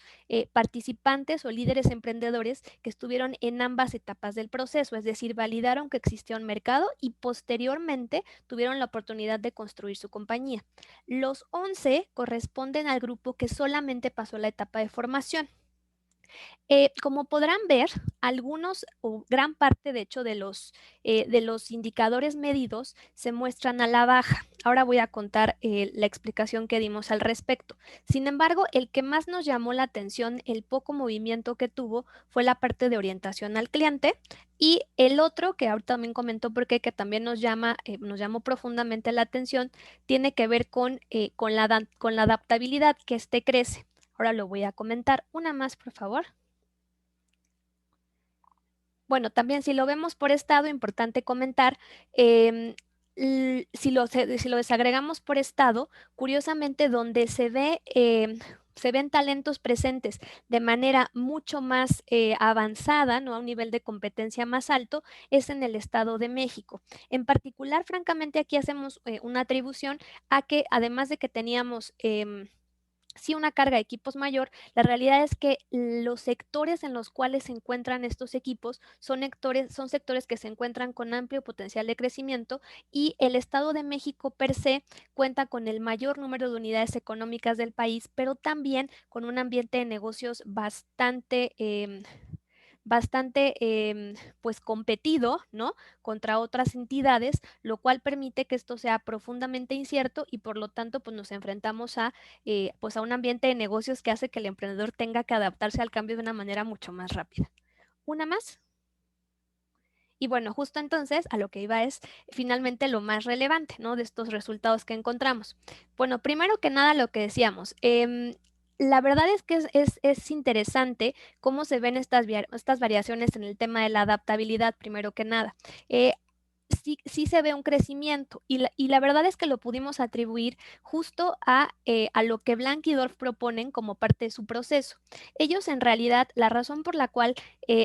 participantes o líderes emprendedores que estuvieron en ambas etapas del proceso, es decir, validaron que existía un mercado y posteriormente tuvieron la oportunidad de construir su compañía. Los 11 corresponden al grupo que solamente pasó la etapa de formación. Como podrán ver, algunos o gran parte, de hecho, de los indicadores medidos se muestran a la baja. Ahora voy a contar la explicación que dimos al respecto. Sin embargo, el que más nos llamó la atención, el poco movimiento que tuvo, fue la parte de orientación al cliente. Y el otro, que ahorita también comentó porque que también nos llamó profundamente la atención, tiene que ver con la adaptabilidad, que crece. Ahora lo voy a comentar. Una más, por favor. Bueno, también si lo vemos por estado, importante comentar, si lo desagregamos por estado, curiosamente donde se ven talentos presentes de manera mucho más avanzada, ¿no? A un nivel de competencia más alto, es en el Estado de México. En particular, francamente, aquí hacemos una atribución a que, además de que teníamos sí una carga de equipos mayor, la realidad es que los sectores en los cuales se encuentran estos equipos son sectores que se encuentran con amplio potencial de crecimiento, y el Estado de México per se cuenta con el mayor número de unidades económicas del país, pero también con un ambiente de negocios bastante pues competido, ¿no? Contra otras entidades, lo cual permite que esto sea profundamente incierto, y por lo tanto pues nos enfrentamos pues a un ambiente de negocios que hace que el emprendedor tenga que adaptarse al cambio de una manera mucho más rápida. ¿Una más? Y bueno, justo entonces a lo que iba es finalmente lo más relevante, ¿no? De estos resultados que encontramos. Bueno, primero que nada lo que decíamos, la verdad es que es interesante cómo se ven estas variaciones en el tema de la adaptabilidad, primero que nada. Sí se ve un crecimiento, y la verdad es que lo pudimos atribuir justo a lo que Blank y Dorff proponen como parte de su proceso. Ellos, en realidad, la razón por la cual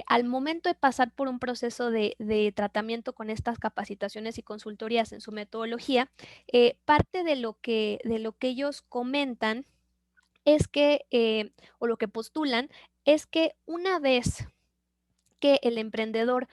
al momento de pasar por un proceso de tratamiento con estas capacitaciones y consultorías en su metodología, parte de lo que ellos comentan es que, o lo que postulan, es que una vez que el emprendedor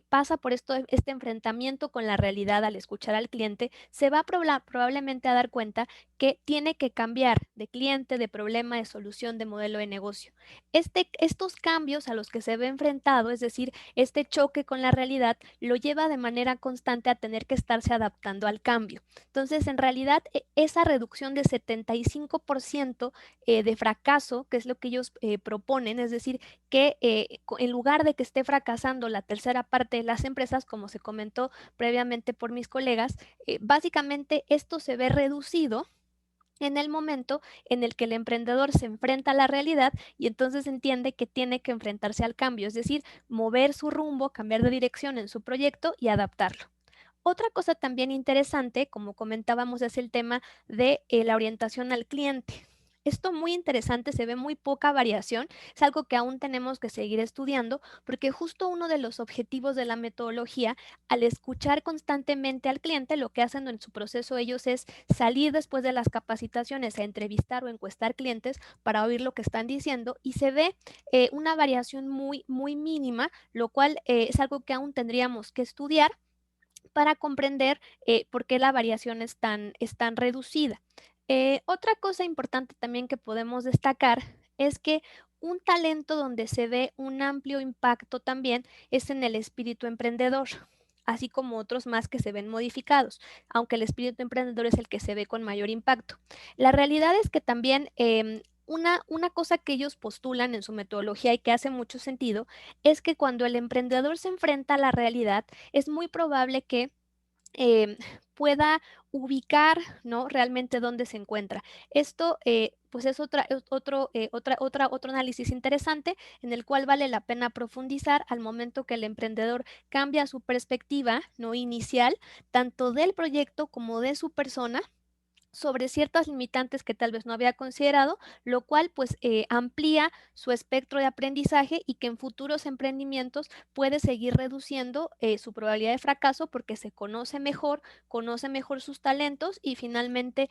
pasa por este enfrentamiento con la realidad al escuchar al cliente, se va probablemente a dar cuenta que tiene que cambiar de cliente, de problema, de solución, de modelo de negocio. Estos cambios a los que se ve enfrentado, es decir, este choque con la realidad, lo lleva de manera constante a tener que estarse adaptando al cambio. Entonces, en realidad, esa reducción de 75% de fracaso, que es lo que ellos proponen, es decir, que en lugar de que esté fracasando la tercera parte de las empresas, como se comentó previamente por mis colegas, básicamente esto se ve reducido en el momento en el que el emprendedor se enfrenta a la realidad y entonces entiende que tiene que enfrentarse al cambio, es decir, mover su rumbo, cambiar de dirección en su proyecto y adaptarlo. Otra cosa también interesante, como comentábamos, es el tema de la orientación al cliente. Esto muy interesante, se ve muy poca variación, es algo que aún tenemos que seguir estudiando, porque justo uno de los objetivos de la metodología, al escuchar constantemente al cliente, lo que hacen en su proceso ellos es salir después de las capacitaciones a entrevistar o encuestar clientes para oír lo que están diciendo, y se ve una variación muy, muy mínima, lo cual es algo que aún tendríamos que estudiar para comprender por qué la variación es tan reducida. Otra cosa importante también que podemos destacar es que un talento donde se ve un amplio impacto también es en el espíritu emprendedor, así como otros más que se ven modificados, aunque el espíritu emprendedor es el que se ve con mayor impacto. La realidad es que también una cosa que ellos postulan en su metodología y que hace mucho sentido es que cuando el emprendedor se enfrenta a la realidad, es muy probable que pueda ubicar, ¿no? Realmente dónde se encuentra. Esto pues es otro análisis interesante en el cual vale la pena profundizar al momento que el emprendedor cambia su perspectiva, ¿no? Inicial, tanto del proyecto como de su persona, sobre ciertas limitantes que tal vez no había considerado, lo cual pues amplía su espectro de aprendizaje y que en futuros emprendimientos puede seguir reduciendo su probabilidad de fracaso porque se conoce mejor sus talentos y finalmente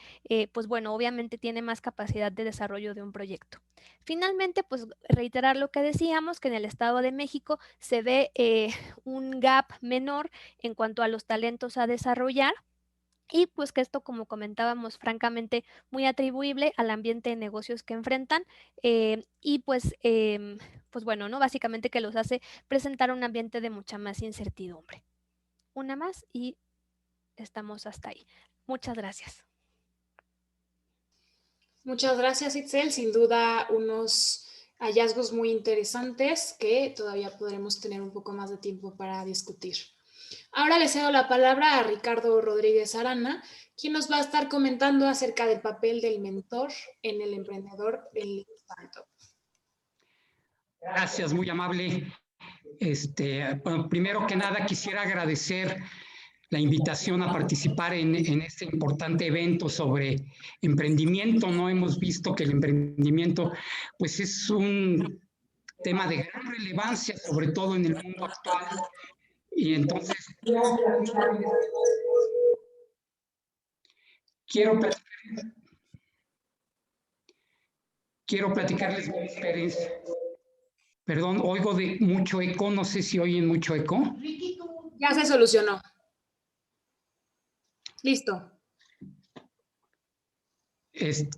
pues bueno, obviamente tiene más capacidad de desarrollo de un proyecto. Finalmente, pues reiterar lo que decíamos, que en el Estado de México se ve un gap menor en cuanto a los talentos a desarrollar, y pues que esto, como comentábamos, francamente muy atribuible al ambiente de negocios que enfrentan, y pues bueno, ¿no? Básicamente que los hace presentar un ambiente de mucha más incertidumbre. Una más y estamos hasta ahí. Muchas gracias. Muchas gracias, Itzel. Sin duda, unos hallazgos muy interesantes que todavía podremos tener un poco más de tiempo para discutir. Ahora le cedo la palabra a Ricardo Rodríguez Arana, quien nos va a estar comentando acerca del papel del mentor en el emprendedor del startup. Gracias, muy amable. Bueno, primero que nada quisiera agradecer la invitación a participar en este importante evento sobre emprendimiento, ¿no? Hemos visto que el emprendimiento pues es un tema de gran relevancia, sobre todo en el mundo actual. Y entonces quiero platicarles mi experiencia. Perdón, oigo de mucho eco, no sé si oyen mucho eco. Ya se solucionó. Listo.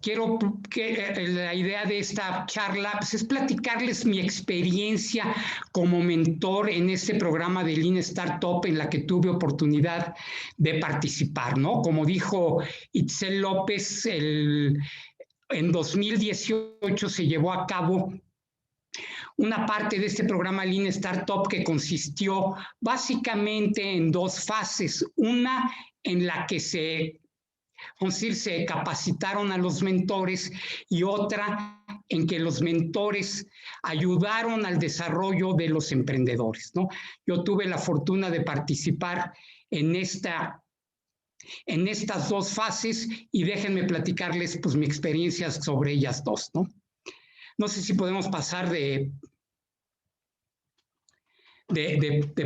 Quiero que la idea de esta charla pues, es platicarles mi experiencia como mentor en este programa de Lean Startup en la que tuve oportunidad de participar, ¿no? Como dijo Itzel López, en 2018 se llevó a cabo una parte de este programa Lean Startup que consistió básicamente en dos fases. Una en la que se capacitaron a los mentores y otra en que los mentores ayudaron al desarrollo de los emprendedores, ¿no? Yo tuve la fortuna de participar en estas dos fases y déjenme platicarles pues mi experiencia sobre ellas dos, ¿no? No sé si podemos pasar de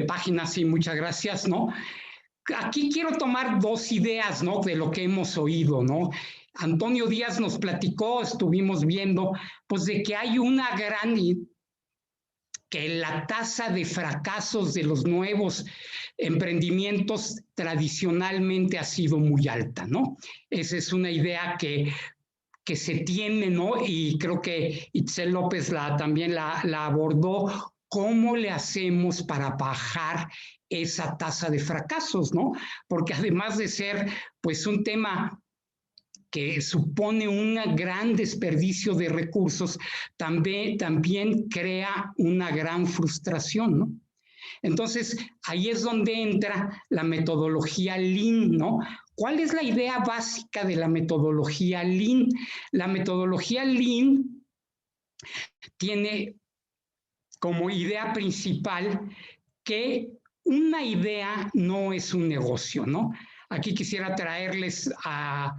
página, sí, muchas gracias, ¿no? Aquí quiero tomar dos ideas, ¿no? De lo que hemos oído, ¿no? Antonio Díaz nos platicó, estuvimos viendo, pues de que hay que la tasa de fracasos de los nuevos emprendimientos tradicionalmente ha sido muy alta, ¿no? Esa es una idea que se tiene, ¿no? Y creo que Itzel López también la abordó. ¿Cómo le hacemos para bajar esa tasa de fracasos, ¿no? Porque además de ser, pues, un tema que supone un gran desperdicio de recursos, también crea una gran frustración, ¿no? Entonces, ahí es donde entra la metodología Lean, ¿no? ¿Cuál es la idea básica de la metodología Lean? La metodología Lean tiene como idea principal que una idea no es un negocio, ¿no? Aquí quisiera traerles a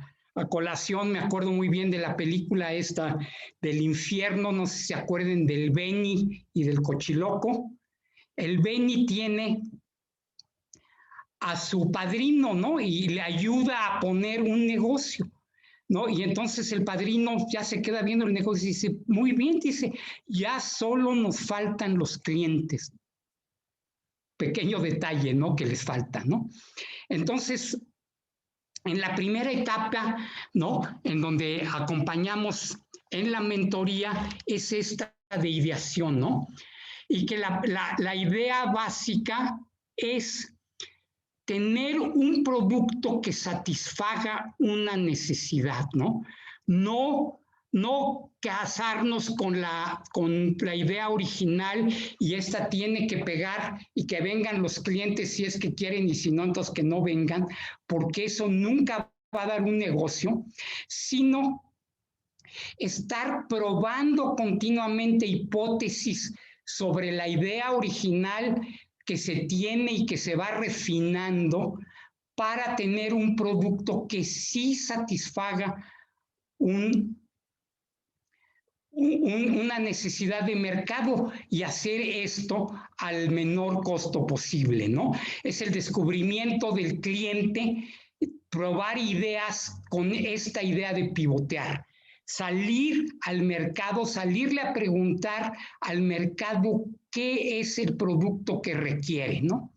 colación, me acuerdo muy bien de la película esta del infierno, no sé si se acuerden del Benny y del Cochiloco. El Benny tiene a su padrino, ¿no? Y le ayuda a poner un negocio, ¿no? Y entonces el padrino ya se queda viendo el negocio y dice, muy bien, dice, ya solo nos faltan los clientes. Pequeño detalle, ¿no? Que les falta, ¿no? Entonces, en la primera etapa, ¿no? En donde acompañamos en la mentoría, es esta de ideación, ¿no? Y que la idea básica es tener un producto que satisfaga una necesidad, ¿no? No casarnos con la idea original y esta tiene que pegar y que vengan los clientes si es que quieren y si no, entonces que no vengan, porque eso nunca va a dar un negocio, sino estar probando continuamente hipótesis sobre la idea original que se tiene y que se va refinando para tener un producto que sí satisfaga una necesidad de mercado y hacer esto al menor costo posible, ¿no? Es el descubrimiento del cliente, probar ideas con esta idea de pivotear. Salir al mercado, salirle a preguntar al mercado qué es el producto que requiere, ¿no?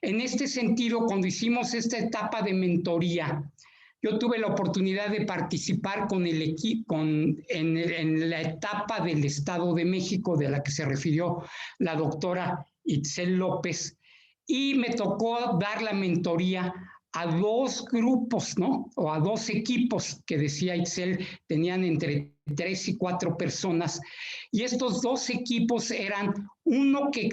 En este sentido, cuando hicimos esta etapa de mentoría, yo tuve la oportunidad de participar con el equipo en la etapa del Estado de México, de la que se refirió la doctora Itzel López, y me tocó dar la mentoría a dos grupos, ¿no? O a dos equipos que decía Itzel, tenían entre 3 y 4 personas. Y estos dos equipos eran uno que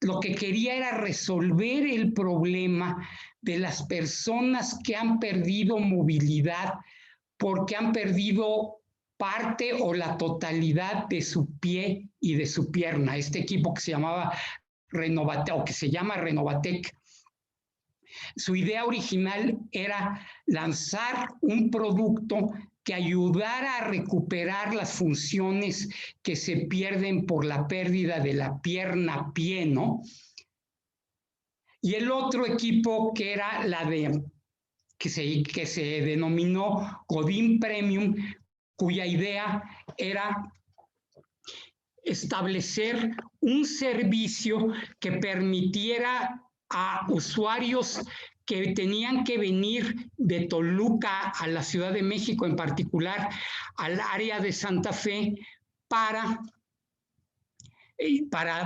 lo que quería era resolver el problema de las personas que han perdido movilidad porque han perdido parte o la totalidad de su pie y de su pierna. Este equipo que se llamaba Renovatec, o que se llama Renovatec. Su idea original era lanzar un producto que ayudara a recuperar las funciones que se pierden por la pérdida de la pierna-pie, ¿no? Y el otro equipo que era que se denominó Godin Premium, cuya idea era establecer un servicio que permitiera a usuarios que tenían que venir de Toluca a la Ciudad de México, en particular al área de Santa Fe, para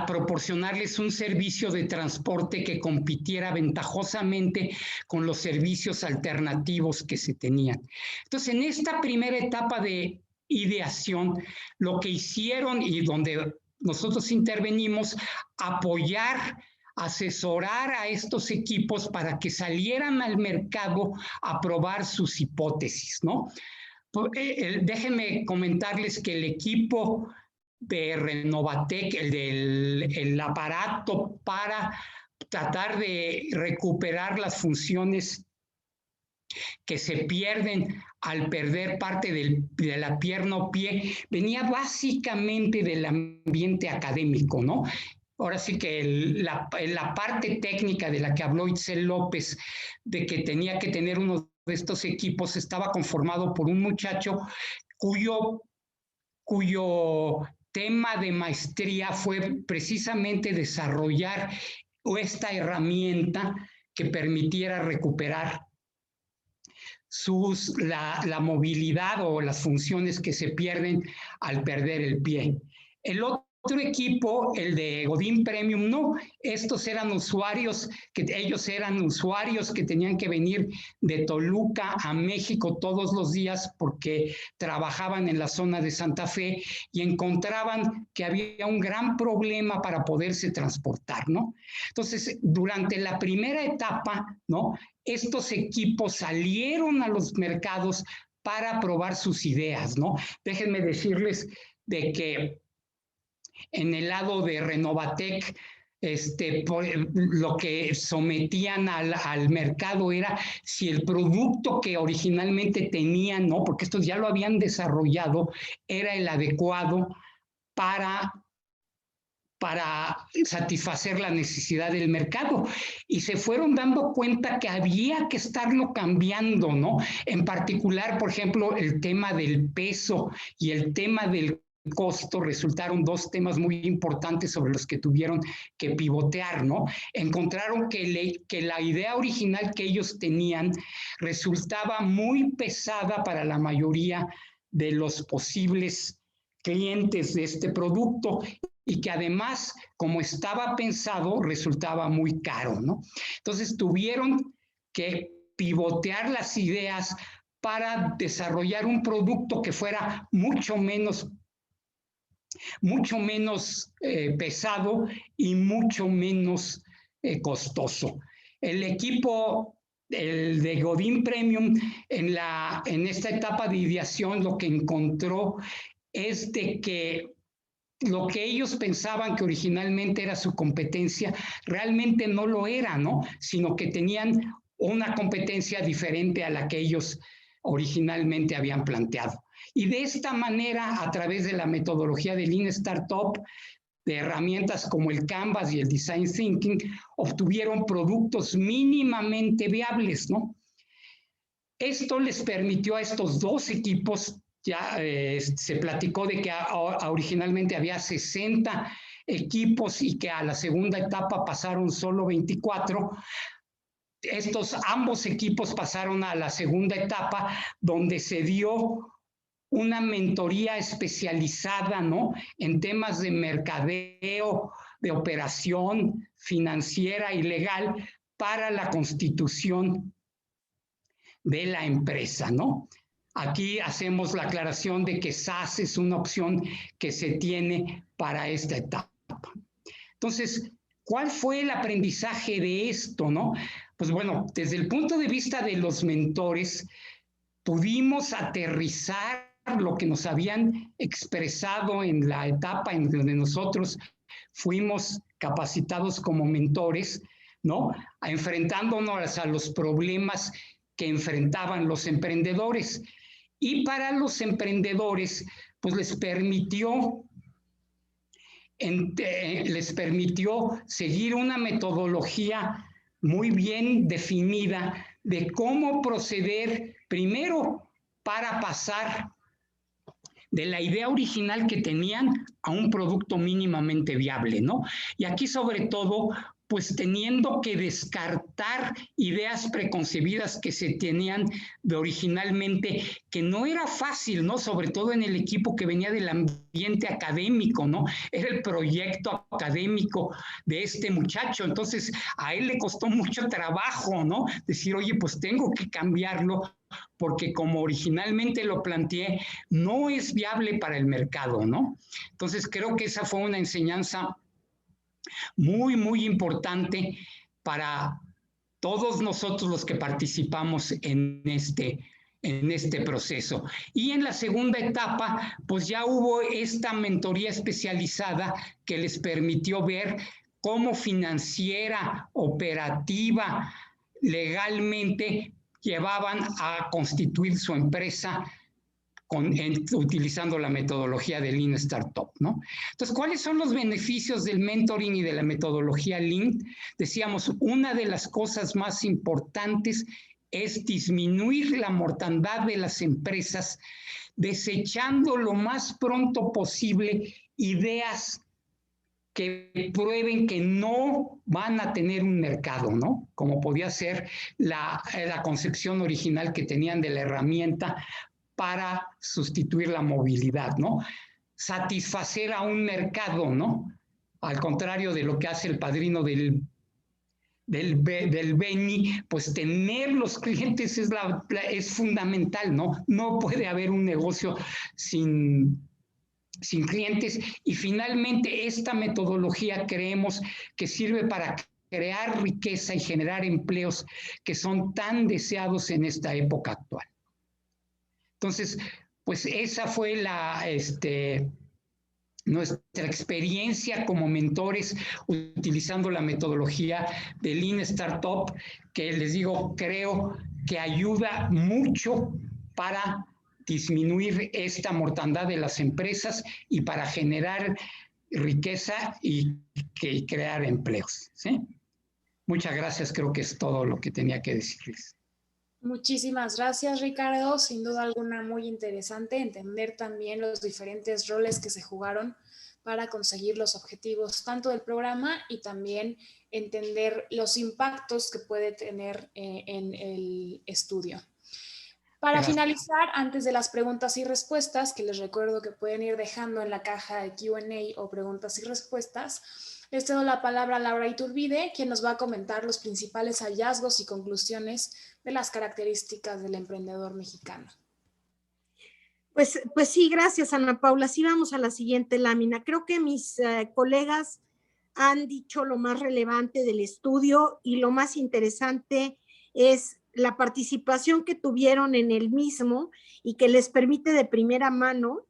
proporcionarles un servicio de transporte que compitiera ventajosamente con los servicios alternativos que se tenían. Entonces, en esta primera etapa de ideación, lo que hicieron y donde nosotros intervenimos, apoyar, asesorar a estos equipos para que salieran al mercado a probar sus hipótesis, ¿no? Déjenme comentarles que el equipo de Renovatec, el aparato para tratar de recuperar las funciones que se pierden al perder parte de la pierna o pie, venía básicamente del ambiente académico, ¿no? Ahora sí que la parte técnica de la que habló Itzel López, de que tenía que tener uno de estos equipos, estaba conformado por un muchacho cuyo tema de maestría fue precisamente desarrollar esta herramienta que permitiera recuperar la movilidad o las funciones que se pierden al perder el pie. El otro equipo, el de Godin Premium, no, ellos eran usuarios que tenían que venir de Toluca a México todos los días porque trabajaban en la zona de Santa Fe y encontraban que había un gran problema para poderse transportar, ¿no? Entonces, durante la primera etapa, ¿no?, estos equipos salieron a los mercados para probar sus ideas, ¿no? Déjenme decirles de que en el lado de Renovatec, lo que sometían al mercado era si el producto que originalmente tenían, ¿no?, porque estos ya lo habían desarrollado, era el adecuado para satisfacer la necesidad del mercado. Y se fueron dando cuenta que había que estarlo cambiando, ¿no? En particular, por ejemplo, el tema del peso y el tema del costo resultaron dos temas muy importantes sobre los que tuvieron que pivotear, ¿no? Encontraron que la idea original que ellos tenían resultaba muy pesada para la mayoría de los posibles clientes de este producto y que además, como estaba pensado, resultaba muy caro, ¿no? Entonces tuvieron que pivotear las ideas para desarrollar un producto que fuera mucho menos pesado y mucho menos costoso. El equipo, el de Godin Premium, en esta etapa de ideación, lo que encontró es de que lo que ellos pensaban que originalmente era su competencia, realmente no lo era, ¿no? Sino que tenían una competencia diferente a la que ellos originalmente habían planteado. Y de esta manera, a través de la metodología de Lean Startup, de herramientas como el Canvas y el Design Thinking, obtuvieron productos mínimamente viables, ¿no? Esto les permitió a estos dos equipos, ya se platicó de que originalmente había 60 equipos y que a la segunda etapa pasaron solo 24. Ambos equipos pasaron a la segunda etapa, donde se dio una mentoría especializada, ¿no?, en temas de mercadeo, de operación financiera y legal para la constitución de la empresa, ¿no? Aquí hacemos la aclaración de que SaaS es una opción que se tiene para esta etapa. Entonces, ¿cuál fue el aprendizaje de esto, no? Pues bueno, desde el punto de vista de los mentores, pudimos aterrizar lo que nos habían expresado en la etapa en donde nosotros fuimos capacitados como mentores ¿no? Enfrentándonos a los problemas que enfrentaban los emprendedores. Y para los emprendedores, pues les permitió seguir una metodología muy bien definida de cómo proceder primero para pasar de la idea original que tenían a un producto mínimamente viable, ¿no? Y aquí sobre todo, pues teniendo que descartar ideas preconcebidas que se tenían de originalmente, que no era fácil, ¿no? Sobre todo en el equipo que venía del ambiente académico, ¿no? Era el proyecto académico de este muchacho, entonces a él le costó mucho trabajo, ¿no? Decir, oye, pues tengo que cambiarlo, porque como originalmente lo planteé, no es viable para el mercado, ¿no? Entonces creo que esa fue una enseñanza muy, muy importante para todos nosotros los que participamos en este proceso. Y en la segunda etapa, pues ya hubo esta mentoría especializada que les permitió ver cómo financiera, operativa, legalmente llevaban a constituir su empresa utilizando la metodología de Lean Startup, ¿no? Entonces, ¿cuáles son los beneficios del mentoring y de la metodología Lean? Decíamos, una de las cosas más importantes es disminuir la mortandad de las empresas, desechando lo más pronto posible ideas que prueben que no van a tener un mercado, ¿no? Como podía ser la concepción original que tenían de la herramienta para sustituir la movilidad, ¿no? Satisfacer a un mercado, ¿no? Al contrario de lo que hace el padrino del Beni, pues tener los clientes es fundamental, ¿no? No puede haber un negocio sin clientes. Y finalmente, esta metodología creemos que sirve para crear riqueza y generar empleos que son tan deseados en esta época actual. Entonces, pues esa fue nuestra experiencia como mentores utilizando la metodología de Lean Startup, que les digo, creo que ayuda mucho para disminuir esta mortandad de las empresas y para generar riqueza y crear empleos, ¿sí? Muchas gracias, creo que es todo lo que tenía que decirles. Muchísimas gracias, Ricardo. Sin duda alguna muy interesante entender también los diferentes roles que se jugaron para conseguir los objetivos tanto del programa y también entender los impactos que puede tener en el estudio. Para finalizar, antes de las preguntas y respuestas, que les recuerdo que pueden ir dejando en la caja de Q&A o preguntas y respuestas, les cedo la palabra a Laura Iturbide, quien nos va a comentar los principales hallazgos y conclusiones de las características del emprendedor mexicano. Pues sí, gracias, Ana Paula. Sí, vamos a la siguiente lámina. Creo que mis colegas han dicho lo más relevante del estudio y lo más interesante es la participación que tuvieron en el mismo y que les permite de primera mano,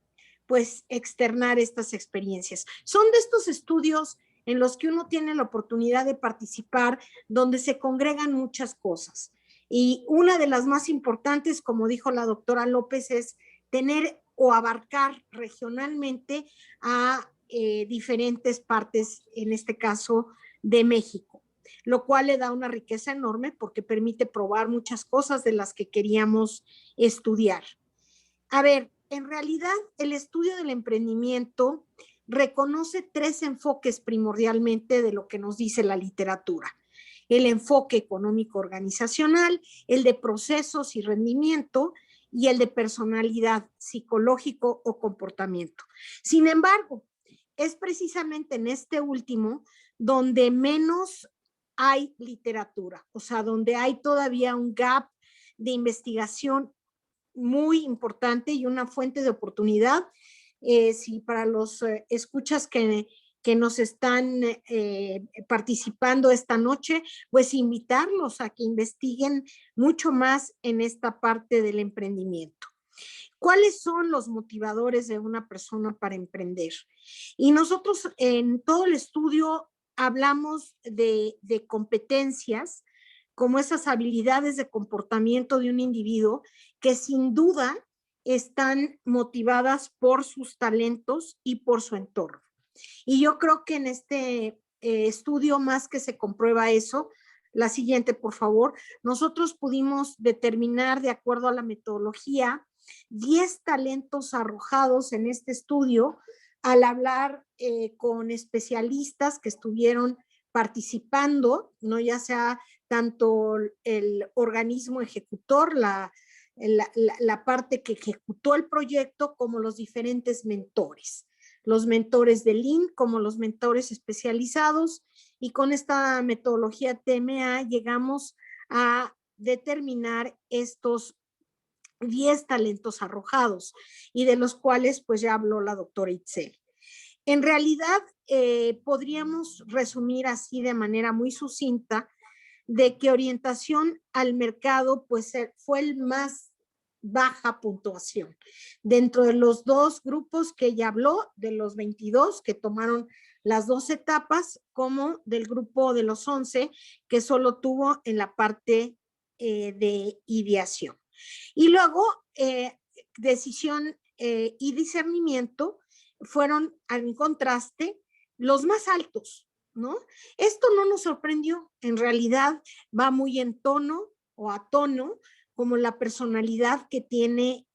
pues, externar estas experiencias. Son de estos estudios en los que uno tiene la oportunidad de participar, donde se congregan muchas cosas. Y una de las más importantes, como dijo la doctora López, es tener o abarcar regionalmente a diferentes partes, en este caso de México, lo cual le da una riqueza enorme porque permite probar muchas cosas de las que queríamos estudiar. A ver, en realidad el estudio del emprendimiento reconoce tres enfoques primordialmente de lo que nos dice la literatura. El enfoque económico organizacional, el de procesos y rendimiento y el de personalidad, psicológico o comportamiento. Sin embargo, es precisamente en este último donde menos hay literatura, o sea, donde hay todavía un gap de investigación muy importante y una fuente de oportunidad. Si para los escuchas que nos están participando esta noche, pues invitarlos a que investiguen mucho más en esta parte del emprendimiento. ¿Cuáles son los motivadores de una persona para emprender? Y nosotros en todo el estudio hablamos de competencias como esas habilidades de comportamiento de un individuo que sin duda están motivadas por sus talentos y por su entorno. Y yo creo que en este estudio más que se comprueba eso. La siguiente, por favor. Nosotros pudimos determinar, de acuerdo a la metodología, 10 talentos arrojados en este estudio al hablar con especialistas que estuvieron participando, ¿no? Ya sea tanto el organismo ejecutor, la parte que ejecutó el proyecto, como los diferentes mentores. Los mentores del Lean como los mentores especializados, y con esta metodología TMA llegamos a determinar estos 10 talentos arrojados, y de los cuales pues ya habló la doctora Itzel. En realidad podríamos resumir así de manera muy sucinta de que orientación al mercado pues fue el más baja puntuación. Dentro de los dos grupos que ella habló, de los 22 que tomaron las 2 etapas, como del grupo de los 11 que solo tuvo en la parte de ideación. Y luego, decisión y discernimiento fueron, en contraste, los más altos, ¿no? Esto no nos sorprendió, en realidad va muy en tono o a tono como la personalidad que tiene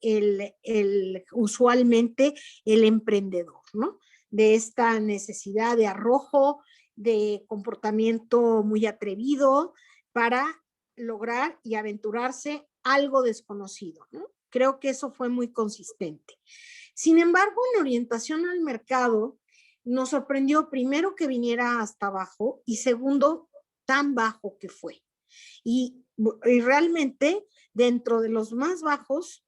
usualmente el emprendedor, ¿no? De esta necesidad de arrojo, de comportamiento muy atrevido para lograr y aventurarse algo desconocido, ¿no? Creo que eso fue muy consistente. Sin embargo, en orientación al mercado, nos sorprendió primero que viniera hasta abajo, y segundo, tan bajo que fue. Y realmente, dentro de los más bajos,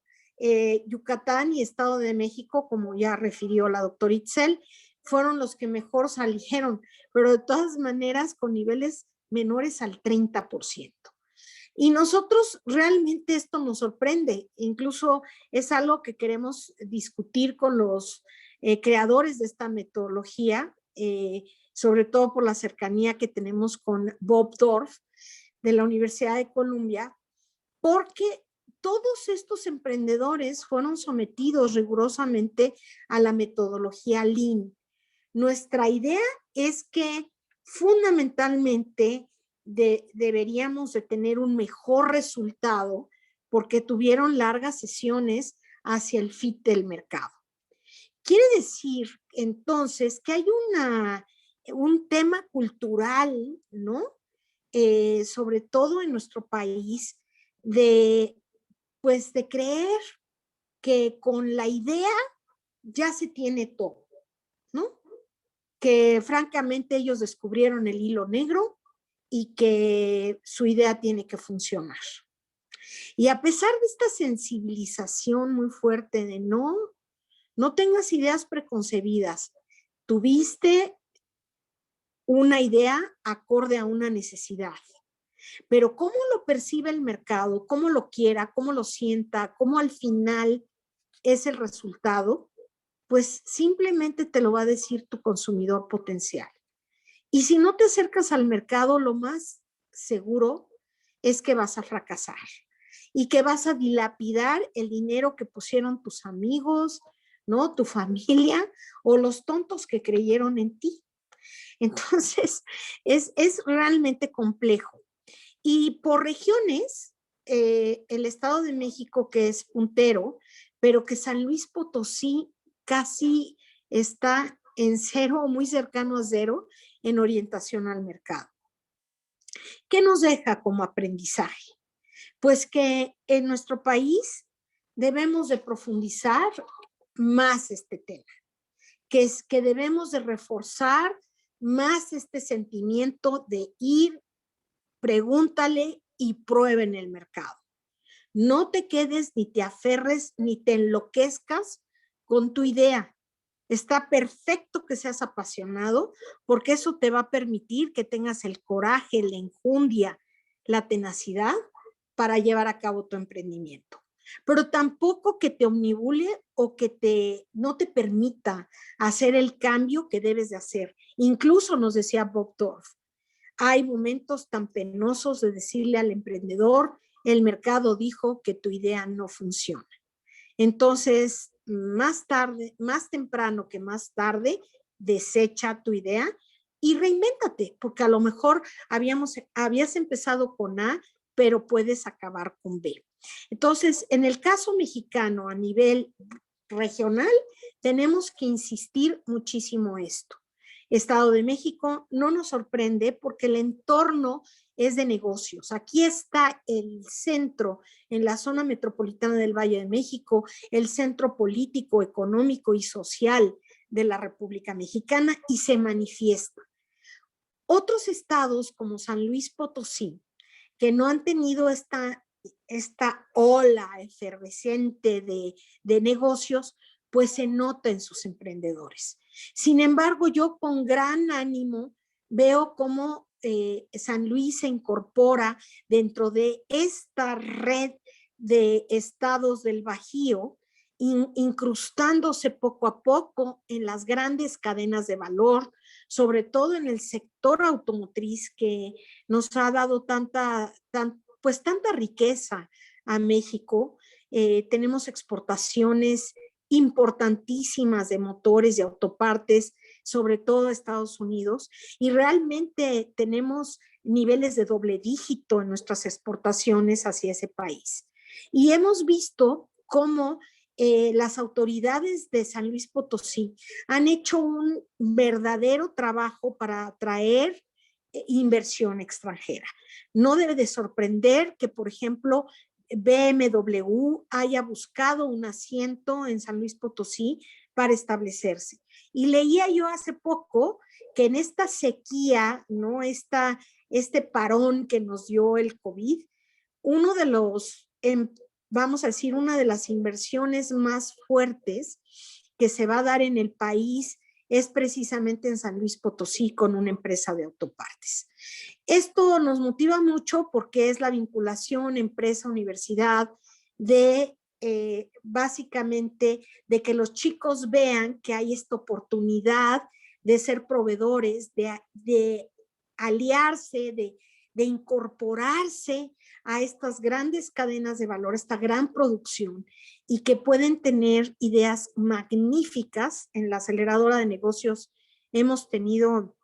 Yucatán y Estado de México, como ya refirió la doctora Itzel, fueron los que mejor salieron, pero de todas maneras con niveles menores al 30%. Y nosotros realmente esto nos sorprende, incluso es algo que queremos discutir con los creadores de esta metodología, sobre todo por la cercanía que tenemos con Bob Dorf de la Universidad de Columbia, porque todos estos emprendedores fueron sometidos rigurosamente a la metodología Lean. Nuestra idea es que fundamentalmente deberíamos de tener un mejor resultado porque tuvieron largas sesiones hacia el fit del mercado. Quiere decir entonces que hay un tema cultural, ¿no? Sobre todo en nuestro país, de creer que con la idea ya se tiene todo, ¿no? Que francamente ellos descubrieron el hilo negro y que su idea tiene que funcionar. Y a pesar de esta sensibilización muy fuerte de no tengas ideas preconcebidas, tuviste una idea acorde a una necesidad. Pero cómo lo percibe el mercado, cómo lo quiera, cómo lo sienta, cómo al final es el resultado, pues simplemente te lo va a decir tu consumidor potencial. Y si no te acercas al mercado, lo más seguro es que vas a fracasar y que vas a dilapidar el dinero que pusieron tus amigos, ¿no? Tu familia o los tontos que creyeron en ti. Entonces, es realmente complejo. Y por regiones, el Estado de México, que es puntero, pero que San Luis Potosí casi está en cero o muy cercano a cero en orientación al mercado. ¿Qué nos deja como aprendizaje? Pues que en nuestro país debemos de profundizar más este tema, que es que debemos de reforzar más este sentimiento de ir, pregúntale y prueba en el mercado. No te quedes ni te aferres ni te enloquezcas con tu idea. Está perfecto que seas apasionado porque eso te va a permitir que tengas el coraje, la enjundia, la tenacidad para llevar a cabo tu emprendimiento. pero tampoco que te omnibule o que no te permita hacer el cambio que debes de hacer. Incluso nos decía Bob Dorff, hay momentos tan penosos de decirle al emprendedor, el mercado dijo que tu idea no funciona. Entonces, más tarde, más temprano que más tarde, desecha tu idea y reinvéntate, porque a lo mejor habías empezado con A, pero puedes acabar con B. Entonces, en el caso mexicano a nivel regional, tenemos que insistir muchísimo esto. Estado de México no nos sorprende porque el entorno es de negocios. Aquí está el centro, en la zona metropolitana del Valle de México, el centro político, económico y social de la República Mexicana y se manifiesta. Otros estados como San Luis Potosí, que no han tenido esta ola efervescente de negocios, pues se nota en sus emprendedores. Sin embargo, yo con gran ánimo veo cómo San Luis se incorpora dentro de esta red de estados del Bajío, incrustándose poco a poco en las grandes cadenas de valor, sobre todo en el sector automotriz que nos ha dado tanta riqueza a México. Tenemos exportaciones importantísimas de motores y autopartes, sobre todo a Estados Unidos, y realmente tenemos niveles de doble dígito en nuestras exportaciones hacia ese país. Y hemos visto cómo las autoridades de San Luis Potosí han hecho un verdadero trabajo para atraer inversión extranjera. No debe de sorprender que, por ejemplo, BMW haya buscado un asiento en San Luis Potosí para establecerse. Y leía yo hace poco que en esta sequía, ¿no? Este parón que nos dio el COVID, uno de los, vamos a decir, una de las inversiones más fuertes que se va a dar en el país es precisamente en San Luis Potosí con una empresa de autopartes. Esto nos motiva mucho porque es la vinculación empresa-universidad de básicamente de que los chicos vean que hay esta oportunidad de ser proveedores, de aliarse, de incorporarse a estas grandes cadenas de valor, esta gran producción, y que pueden tener ideas magníficas. En la aceleradora de negocios hemos tenido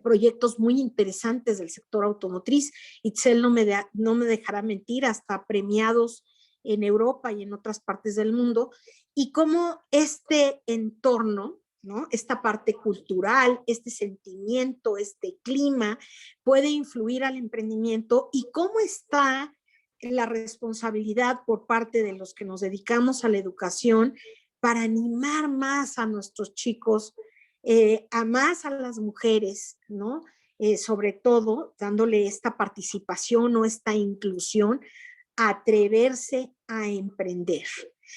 proyectos muy interesantes del sector automotriz. Itzel no me dejará mentir, hasta premiados en Europa y en otras partes del mundo, y cómo este entorno, ¿no? Esta parte cultural, este sentimiento, este clima puede influir al emprendimiento y cómo está la responsabilidad por parte de los que nos dedicamos a la educación para animar más a nuestros chicos, a más a las mujeres, ¿no? Sobre todo dándole esta participación o esta inclusión, a atreverse a emprender.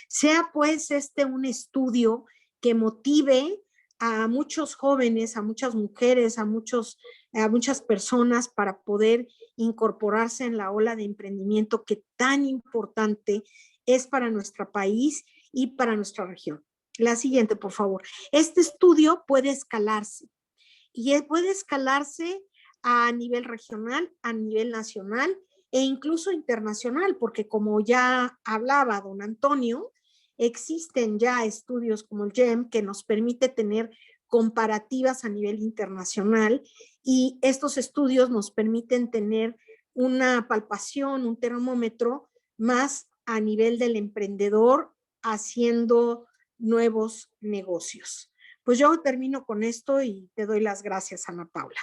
Sea pues un estudio que motive a muchos jóvenes, a muchas mujeres, a muchas personas para poder incorporarse en la ola de emprendimiento que tan importante es para nuestro país y para nuestra región. La siguiente, por favor. Este estudio puede escalarse y puede escalarse a nivel regional, a nivel nacional e incluso internacional, porque como ya hablaba don Antonio, existen ya estudios como el GEM que nos permite tener comparativas a nivel internacional y estos estudios nos permiten tener una palpación, un termómetro más a nivel del emprendedor haciendo nuevos negocios. Pues yo termino con esto y te doy las gracias, Ana Paula.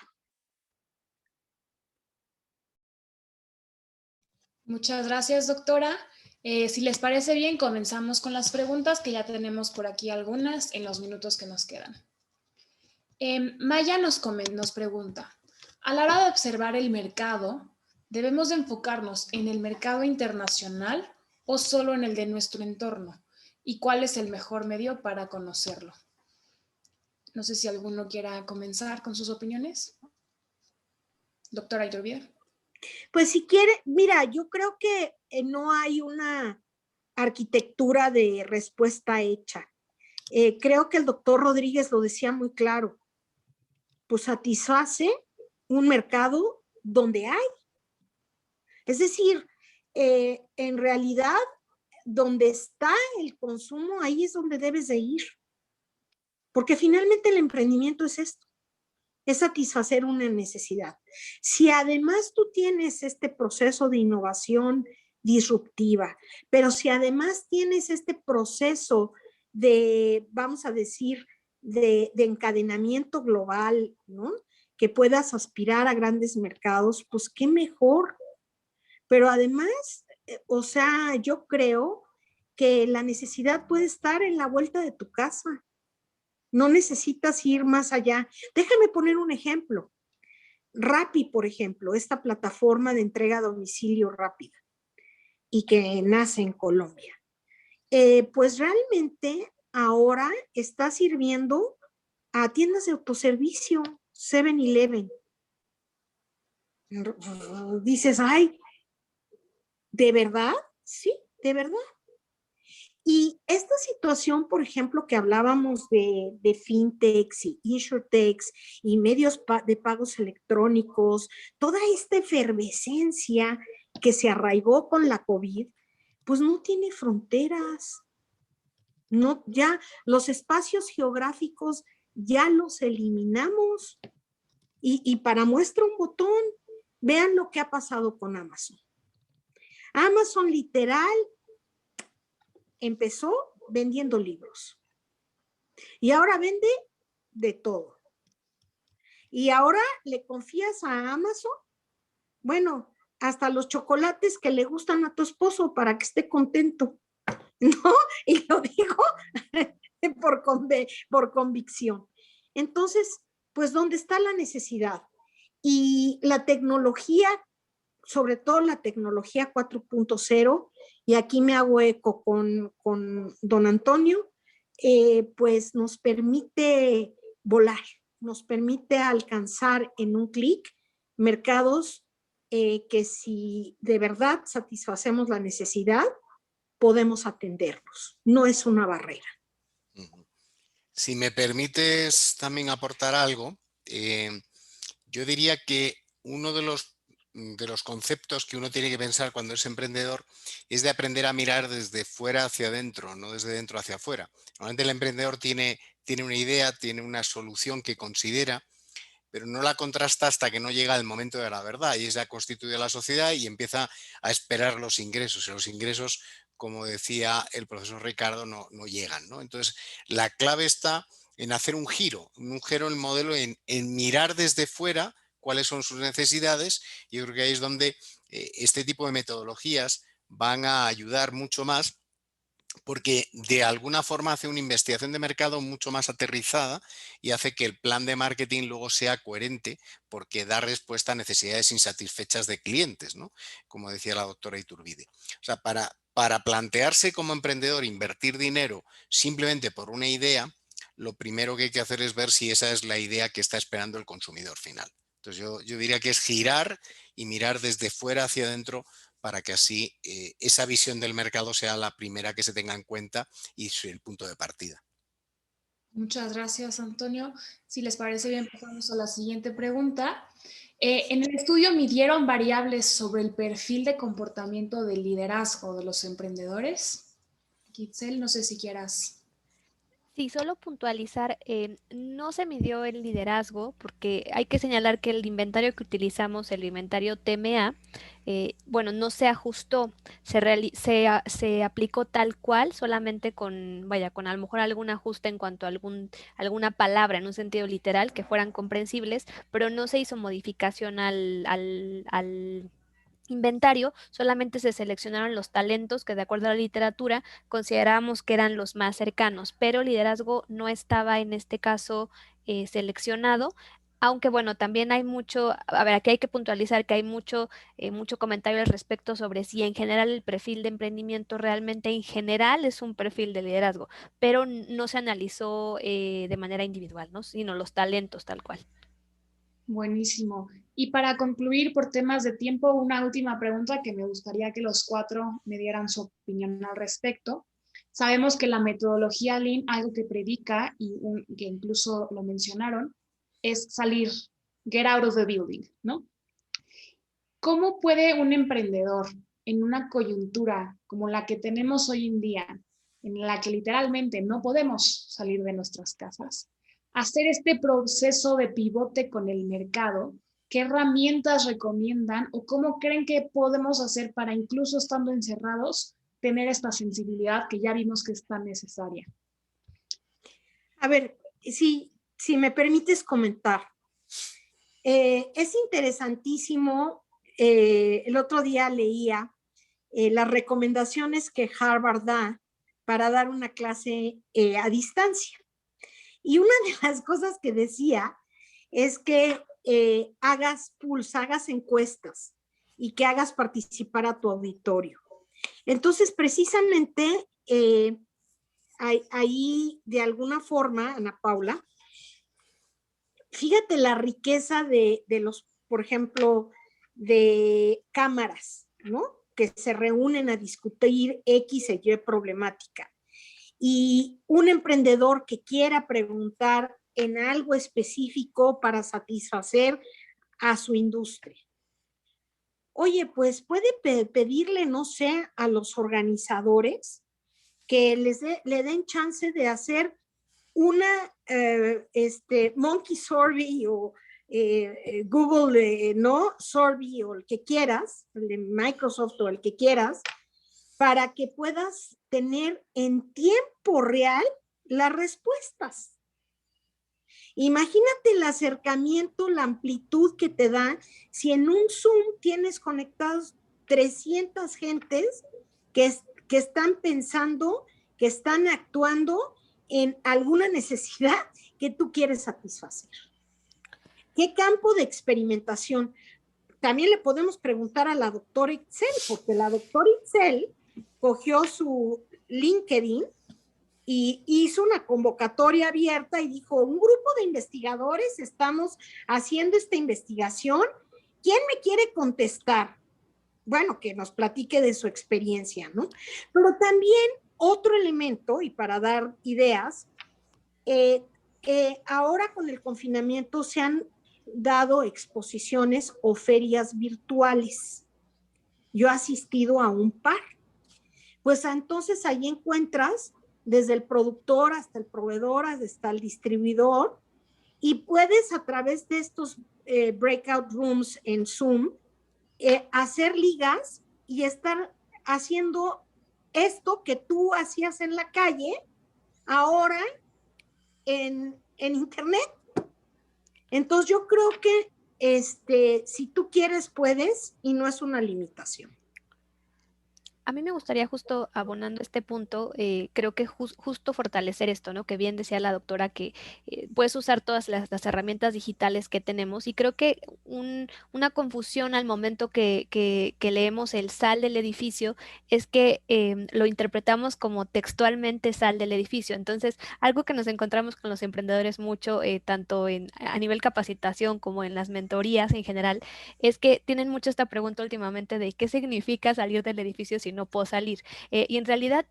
Muchas gracias, doctora. Si les parece bien, comenzamos con las preguntas, que ya tenemos por aquí algunas en los minutos que nos quedan. Maya nos pregunta, a la hora de observar el mercado, ¿debemos de enfocarnos en el mercado internacional o solo en el de nuestro entorno? ¿Y cuál es el mejor medio para conocerlo? No sé si alguno quiera comenzar con sus opiniones. Doctora Iturbide. Pues si quiere, mira, yo creo que no hay arquitectura de respuesta hecha. Creo que el doctor Rodríguez lo decía muy claro, pues satisface un mercado donde hay. Es decir, en realidad, donde está el consumo, ahí es donde debes de ir. Porque finalmente el emprendimiento es esto, es satisfacer una necesidad. Si además tú tienes este proceso de innovación disruptiva, pero si además tienes este proceso de, vamos a decir, de encadenamiento global, ¿no? Que puedas aspirar a grandes mercados, pues qué mejor. Pero además, o sea, yo creo que la necesidad puede estar en la vuelta de tu casa. No necesitas ir más allá. Déjame poner un ejemplo. Rappi, por ejemplo, esta plataforma de entrega a domicilio rápida y que nace en Colombia. Pues realmente ahora está sirviendo a tiendas de autoservicio, 7-Eleven. Dices, ay, ¿de verdad? Sí, de verdad. Y esta situación, por ejemplo, que hablábamos de fintechs y insurtechs y medios de pagos electrónicos, toda esta efervescencia que se arraigó con la COVID, pues no tiene fronteras. No, ya los espacios geográficos ya los eliminamos. Y para muestra un botón, vean lo que ha pasado con Amazon. Amazon literal empezó vendiendo libros y ahora vende de todo. Y ahora le confías a Amazon, bueno, hasta los chocolates que le gustan a tu esposo para que esté contento, ¿no? Y lo digo por convicción. Entonces, pues, ¿dónde está la necesidad? Y la tecnología, sobre todo la tecnología 4.0, y aquí me hago eco con don Antonio, pues nos permite volar, nos permite alcanzar en un clic mercados que si de verdad satisfacemos la necesidad, podemos atenderlos. No es una barrera. Si me permites también aportar algo, yo diría que uno de los conceptos que uno tiene que pensar cuando es emprendedor es de aprender a mirar desde fuera hacia adentro, no desde dentro hacia afuera. Normalmente el emprendedor tiene una idea, tiene una solución que considera, pero no la contrasta hasta que no llega el momento de la verdad y es ya constituye la sociedad y empieza a esperar los ingresos. Y los ingresos, como decía el profesor Ricardo, no llegan, ¿no? Entonces, la clave está en hacer un giro en el modelo, en mirar desde fuera cuáles son sus necesidades. Y yo creo que ahí es donde este tipo de metodologías van a ayudar mucho más, porque de alguna forma hace una investigación de mercado mucho más aterrizada y hace que el plan de marketing luego sea coherente porque da respuesta a necesidades insatisfechas de clientes, ¿no? Como decía la doctora Iturbide. O sea, para plantearse como emprendedor invertir dinero simplemente por una idea, lo primero que hay que hacer es ver si esa es la idea que está esperando el consumidor final. Entonces yo diría que es girar y mirar desde fuera hacia adentro para que así esa visión del mercado sea la primera que se tenga en cuenta y el punto de partida. Muchas gracias, Antonio. Si les parece bien, pasamos a la siguiente pregunta. En el estudio midieron variables sobre el perfil de comportamiento del liderazgo de los emprendedores. Kitzel, no sé si quieras. Sí, solo puntualizar, no se midió el liderazgo porque hay que señalar que el inventario que utilizamos, el inventario TMA, bueno, no se ajustó, se aplicó tal cual, solamente con, vaya, con a lo mejor algún ajuste en cuanto a alguna palabra en un sentido literal que fueran comprensibles, pero no se hizo modificación al inventario, solamente se seleccionaron los talentos que de acuerdo a la literatura considerábamos que eran los más cercanos, pero liderazgo no estaba en este caso seleccionado. Aunque bueno, también hay mucho, a ver, aquí hay que puntualizar que hay mucho comentario al respecto sobre si en general el perfil de emprendimiento realmente en general es un perfil de liderazgo, pero no se analizó de manera individual, ¿no? Sino los talentos tal cual. Buenísimo. Y para concluir, por temas de tiempo, una última pregunta que me gustaría que los cuatro me dieran su opinión al respecto. Sabemos que la metodología Lean, algo que predica y que incluso lo mencionaron, es salir, get out of the building, ¿no? ¿Cómo puede un emprendedor en una coyuntura como la que tenemos hoy en día, en la que literalmente no podemos salir de nuestras casas, hacer este proceso de pivote con el mercado? ¿Qué herramientas recomiendan o cómo creen que podemos hacer para, incluso estando encerrados, tener esta sensibilidad que ya vimos que es tan necesaria? A ver, si me permites comentar, es interesantísimo. El otro día leía las recomendaciones que Harvard da para dar una clase a distancia. Y una de las cosas que decía es que hagas encuestas y que hagas participar a tu auditorio. Entonces, precisamente, ahí de alguna forma, Ana Paula, fíjate la riqueza de los, por ejemplo, de cámaras, ¿no? Que se reúnen a discutir X e Y problemática. Y un emprendedor que quiera preguntar en algo específico para satisfacer a su industria. Oye, pues puede pedirle, no sé, a los organizadores que le den chance de hacer una Monkey Survey o Google, ¿no? Survey o el que quieras, el de Microsoft o el que quieras, para que puedas tener en tiempo real las respuestas. Imagínate el acercamiento, la amplitud que te da si en un Zoom tienes conectados 300 gentes que están pensando, que están actuando en alguna necesidad que tú quieres satisfacer. ¿Qué campo de experimentación? También le podemos preguntar a la doctora Itzel, porque la doctora Itzel cogió su LinkedIn y hizo una convocatoria abierta y dijo, un grupo de investigadores estamos haciendo esta investigación. ¿Quién me quiere contestar? Bueno, que nos platique de su experiencia, ¿no? Pero también otro elemento, y para dar ideas, ahora con el confinamiento se han dado exposiciones o ferias virtuales. Yo he asistido a un par. Pues entonces ahí encuentras desde el productor hasta el proveedor, hasta el distribuidor, y puedes a través de estos breakout rooms en Zoom hacer ligas y estar haciendo esto que tú hacías en la calle, ahora en internet. Entonces yo creo que si tú quieres, puedes, y no es una limitación. A mí me gustaría, justo abonando este punto, creo que justo fortalecer esto, ¿no? Que bien decía la doctora, que puedes usar todas las herramientas digitales que tenemos, y creo que una confusión al momento que leemos el sal del edificio es que lo interpretamos como textualmente sal del edificio. Entonces, algo que nos encontramos con los emprendedores mucho, tanto a nivel capacitación como en las mentorías en general, es que tienen mucho esta pregunta últimamente de qué significa salir del edificio si no puedo salir. Y en realidad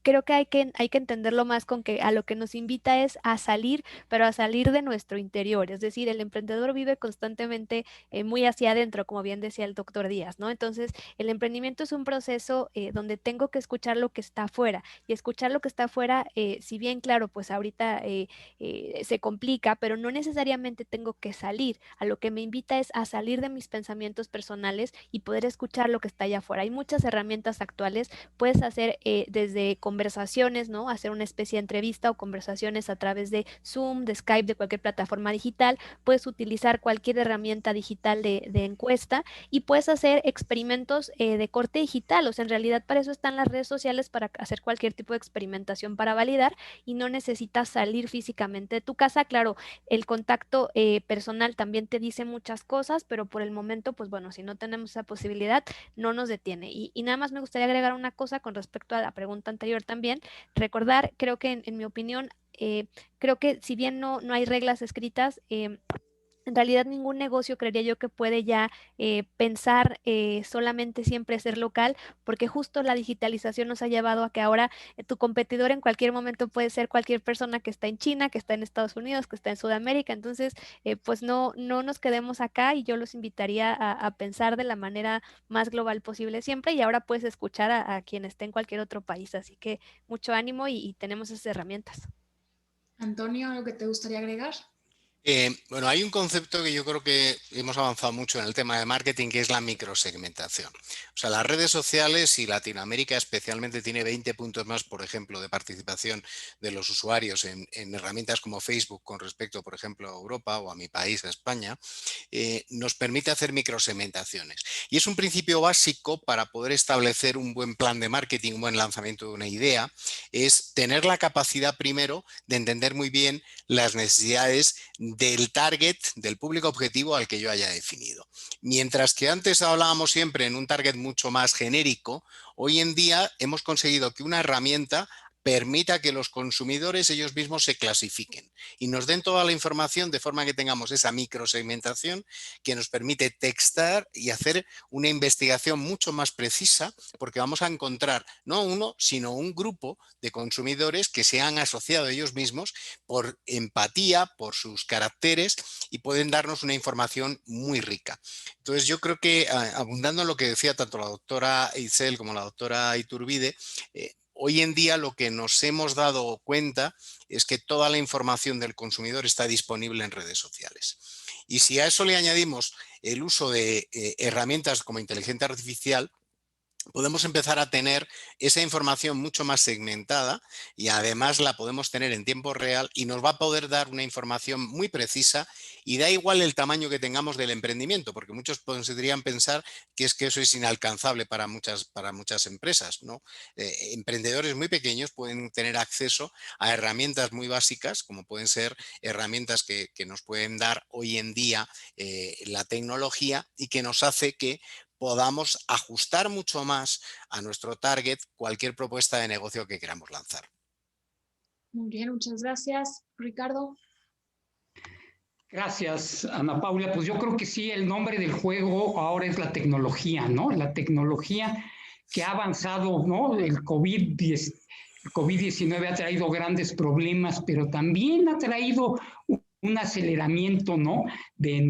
creo que hay que entenderlo más con que a lo que nos invita es a salir, pero a salir de nuestro interior. Es decir, el emprendedor vive constantemente muy hacia adentro, como bien decía el doctor Díaz, ¿no? Entonces, el emprendimiento es un proceso donde tengo que escuchar lo que está afuera, y escuchar lo que está afuera, si bien, claro, pues ahorita se complica, pero no necesariamente tengo que salir. A lo que me invita es a salir de mis pensamientos personales y poder escuchar lo que está allá afuera. Hay muchas herramientas actuales. Puedes hacer desde conversaciones, ¿no? Hacer una especie de entrevista o conversaciones a través de Zoom, de Skype, de cualquier plataforma digital. Puedes utilizar cualquier herramienta digital de encuesta, y puedes hacer experimentos de corte digital. O sea, en realidad para eso están las redes sociales, para hacer cualquier tipo de experimentación para validar, y no necesitas salir físicamente de tu casa. Claro, el contacto personal también te dice muchas cosas, pero por el momento, pues bueno, si no tenemos esa posibilidad, no nos detiene. Y nada más me gustaría agregar una cosa con respecto a la pregunta anterior también. Recordar, creo que en mi opinión, creo que si bien no hay reglas escritas, en realidad ningún negocio creería yo que puede ya pensar solamente siempre ser local, porque justo la digitalización nos ha llevado a que ahora tu competidor en cualquier momento puede ser cualquier persona que está en China, que está en Estados Unidos, que está en Sudamérica. Entonces, pues no nos quedemos acá, y yo los invitaría a pensar de la manera más global posible siempre, y ahora puedes escuchar a quien esté en cualquier otro país. Así que mucho ánimo, y tenemos esas herramientas. Antonio, ¿algo que te gustaría agregar? Bueno, hay un concepto que yo creo que hemos avanzado mucho en el tema de marketing, que es la microsegmentación. O sea, las redes sociales, y Latinoamérica especialmente tiene 20 puntos más, por ejemplo, de participación de los usuarios en herramientas como Facebook con respecto, por ejemplo, a Europa o a mi país, a España, nos permite hacer microsegmentaciones. Y es un principio básico para poder establecer un buen plan de marketing, un buen lanzamiento de una idea, es tener la capacidad primero de entender muy bien las necesidades del target, del público objetivo al que yo haya definido. Mientras que antes hablábamos siempre en un target mucho más genérico, hoy en día hemos conseguido que una herramienta permita que los consumidores ellos mismos se clasifiquen y nos den toda la información de forma que tengamos esa microsegmentación que nos permite textar y hacer una investigación mucho más precisa, porque vamos a encontrar no uno, sino un grupo de consumidores que se han asociado ellos mismos por empatía, por sus caracteres, y pueden darnos una información muy rica. Entonces yo creo que, abundando en lo que decía tanto la doctora Itzel como la doctora Iturbide, hoy en día lo que nos hemos dado cuenta es que toda la información del consumidor está disponible en redes sociales. Y si a eso le añadimos el uso de herramientas como inteligencia artificial, podemos empezar a tener esa información mucho más segmentada, y además la podemos tener en tiempo real y nos va a poder dar una información muy precisa, y da igual el tamaño que tengamos del emprendimiento, porque muchos podrían pensar que eso es inalcanzable para muchas empresas, ¿no? Emprendedores muy pequeños pueden tener acceso a herramientas muy básicas, como pueden ser herramientas que nos pueden dar hoy en día la tecnología, y que nos hace que podamos ajustar mucho más a nuestro target cualquier propuesta de negocio que queramos lanzar. Muy bien, muchas gracias. Ricardo. Gracias, Ana Paula. Pues yo creo que sí, el nombre del juego ahora es la tecnología, ¿no? La tecnología que ha avanzado, ¿no? El COVID-19 ha traído grandes problemas, pero también ha traído un aceleramiento, ¿no? Del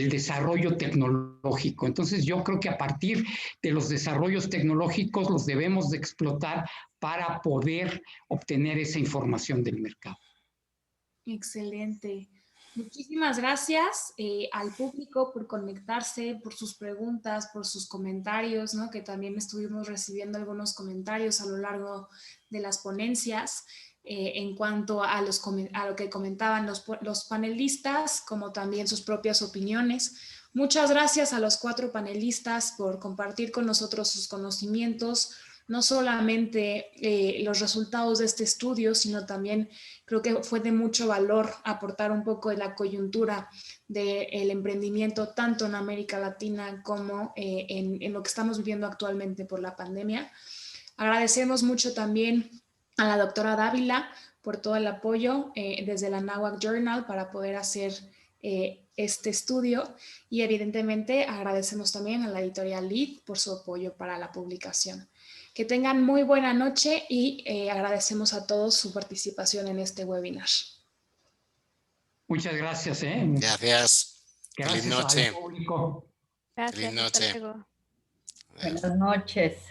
desarrollo tecnológico. Entonces yo creo que a partir de los desarrollos tecnológicos los debemos de explotar para poder obtener esa información del mercado. Excelente. Muchísimas gracias al público por conectarse, por sus preguntas, por sus comentarios, ¿no? Que también estuvimos recibiendo algunos comentarios a lo largo de las ponencias en cuanto a lo que comentaban los panelistas, como también sus propias opiniones. Muchas gracias a los 4 panelistas por compartir con nosotros sus conocimientos, no solamente los resultados de este estudio, sino también creo que fue de mucho valor aportar un poco de la coyuntura del emprendimiento tanto en América Latina como en lo que estamos viviendo actualmente por la pandemia. Agradecemos mucho también a la doctora Dávila por todo el apoyo desde la NAWAC Journal para poder hacer este estudio, y evidentemente agradecemos también a la editorial Lead por su apoyo para la publicación. Que tengan muy buena noche, y agradecemos a todos su participación en este webinar. Muchas gracias. Gracias. Gracias Feliz noche. al público. Gracias. Feliz noche. Hasta luego. Buenas noches.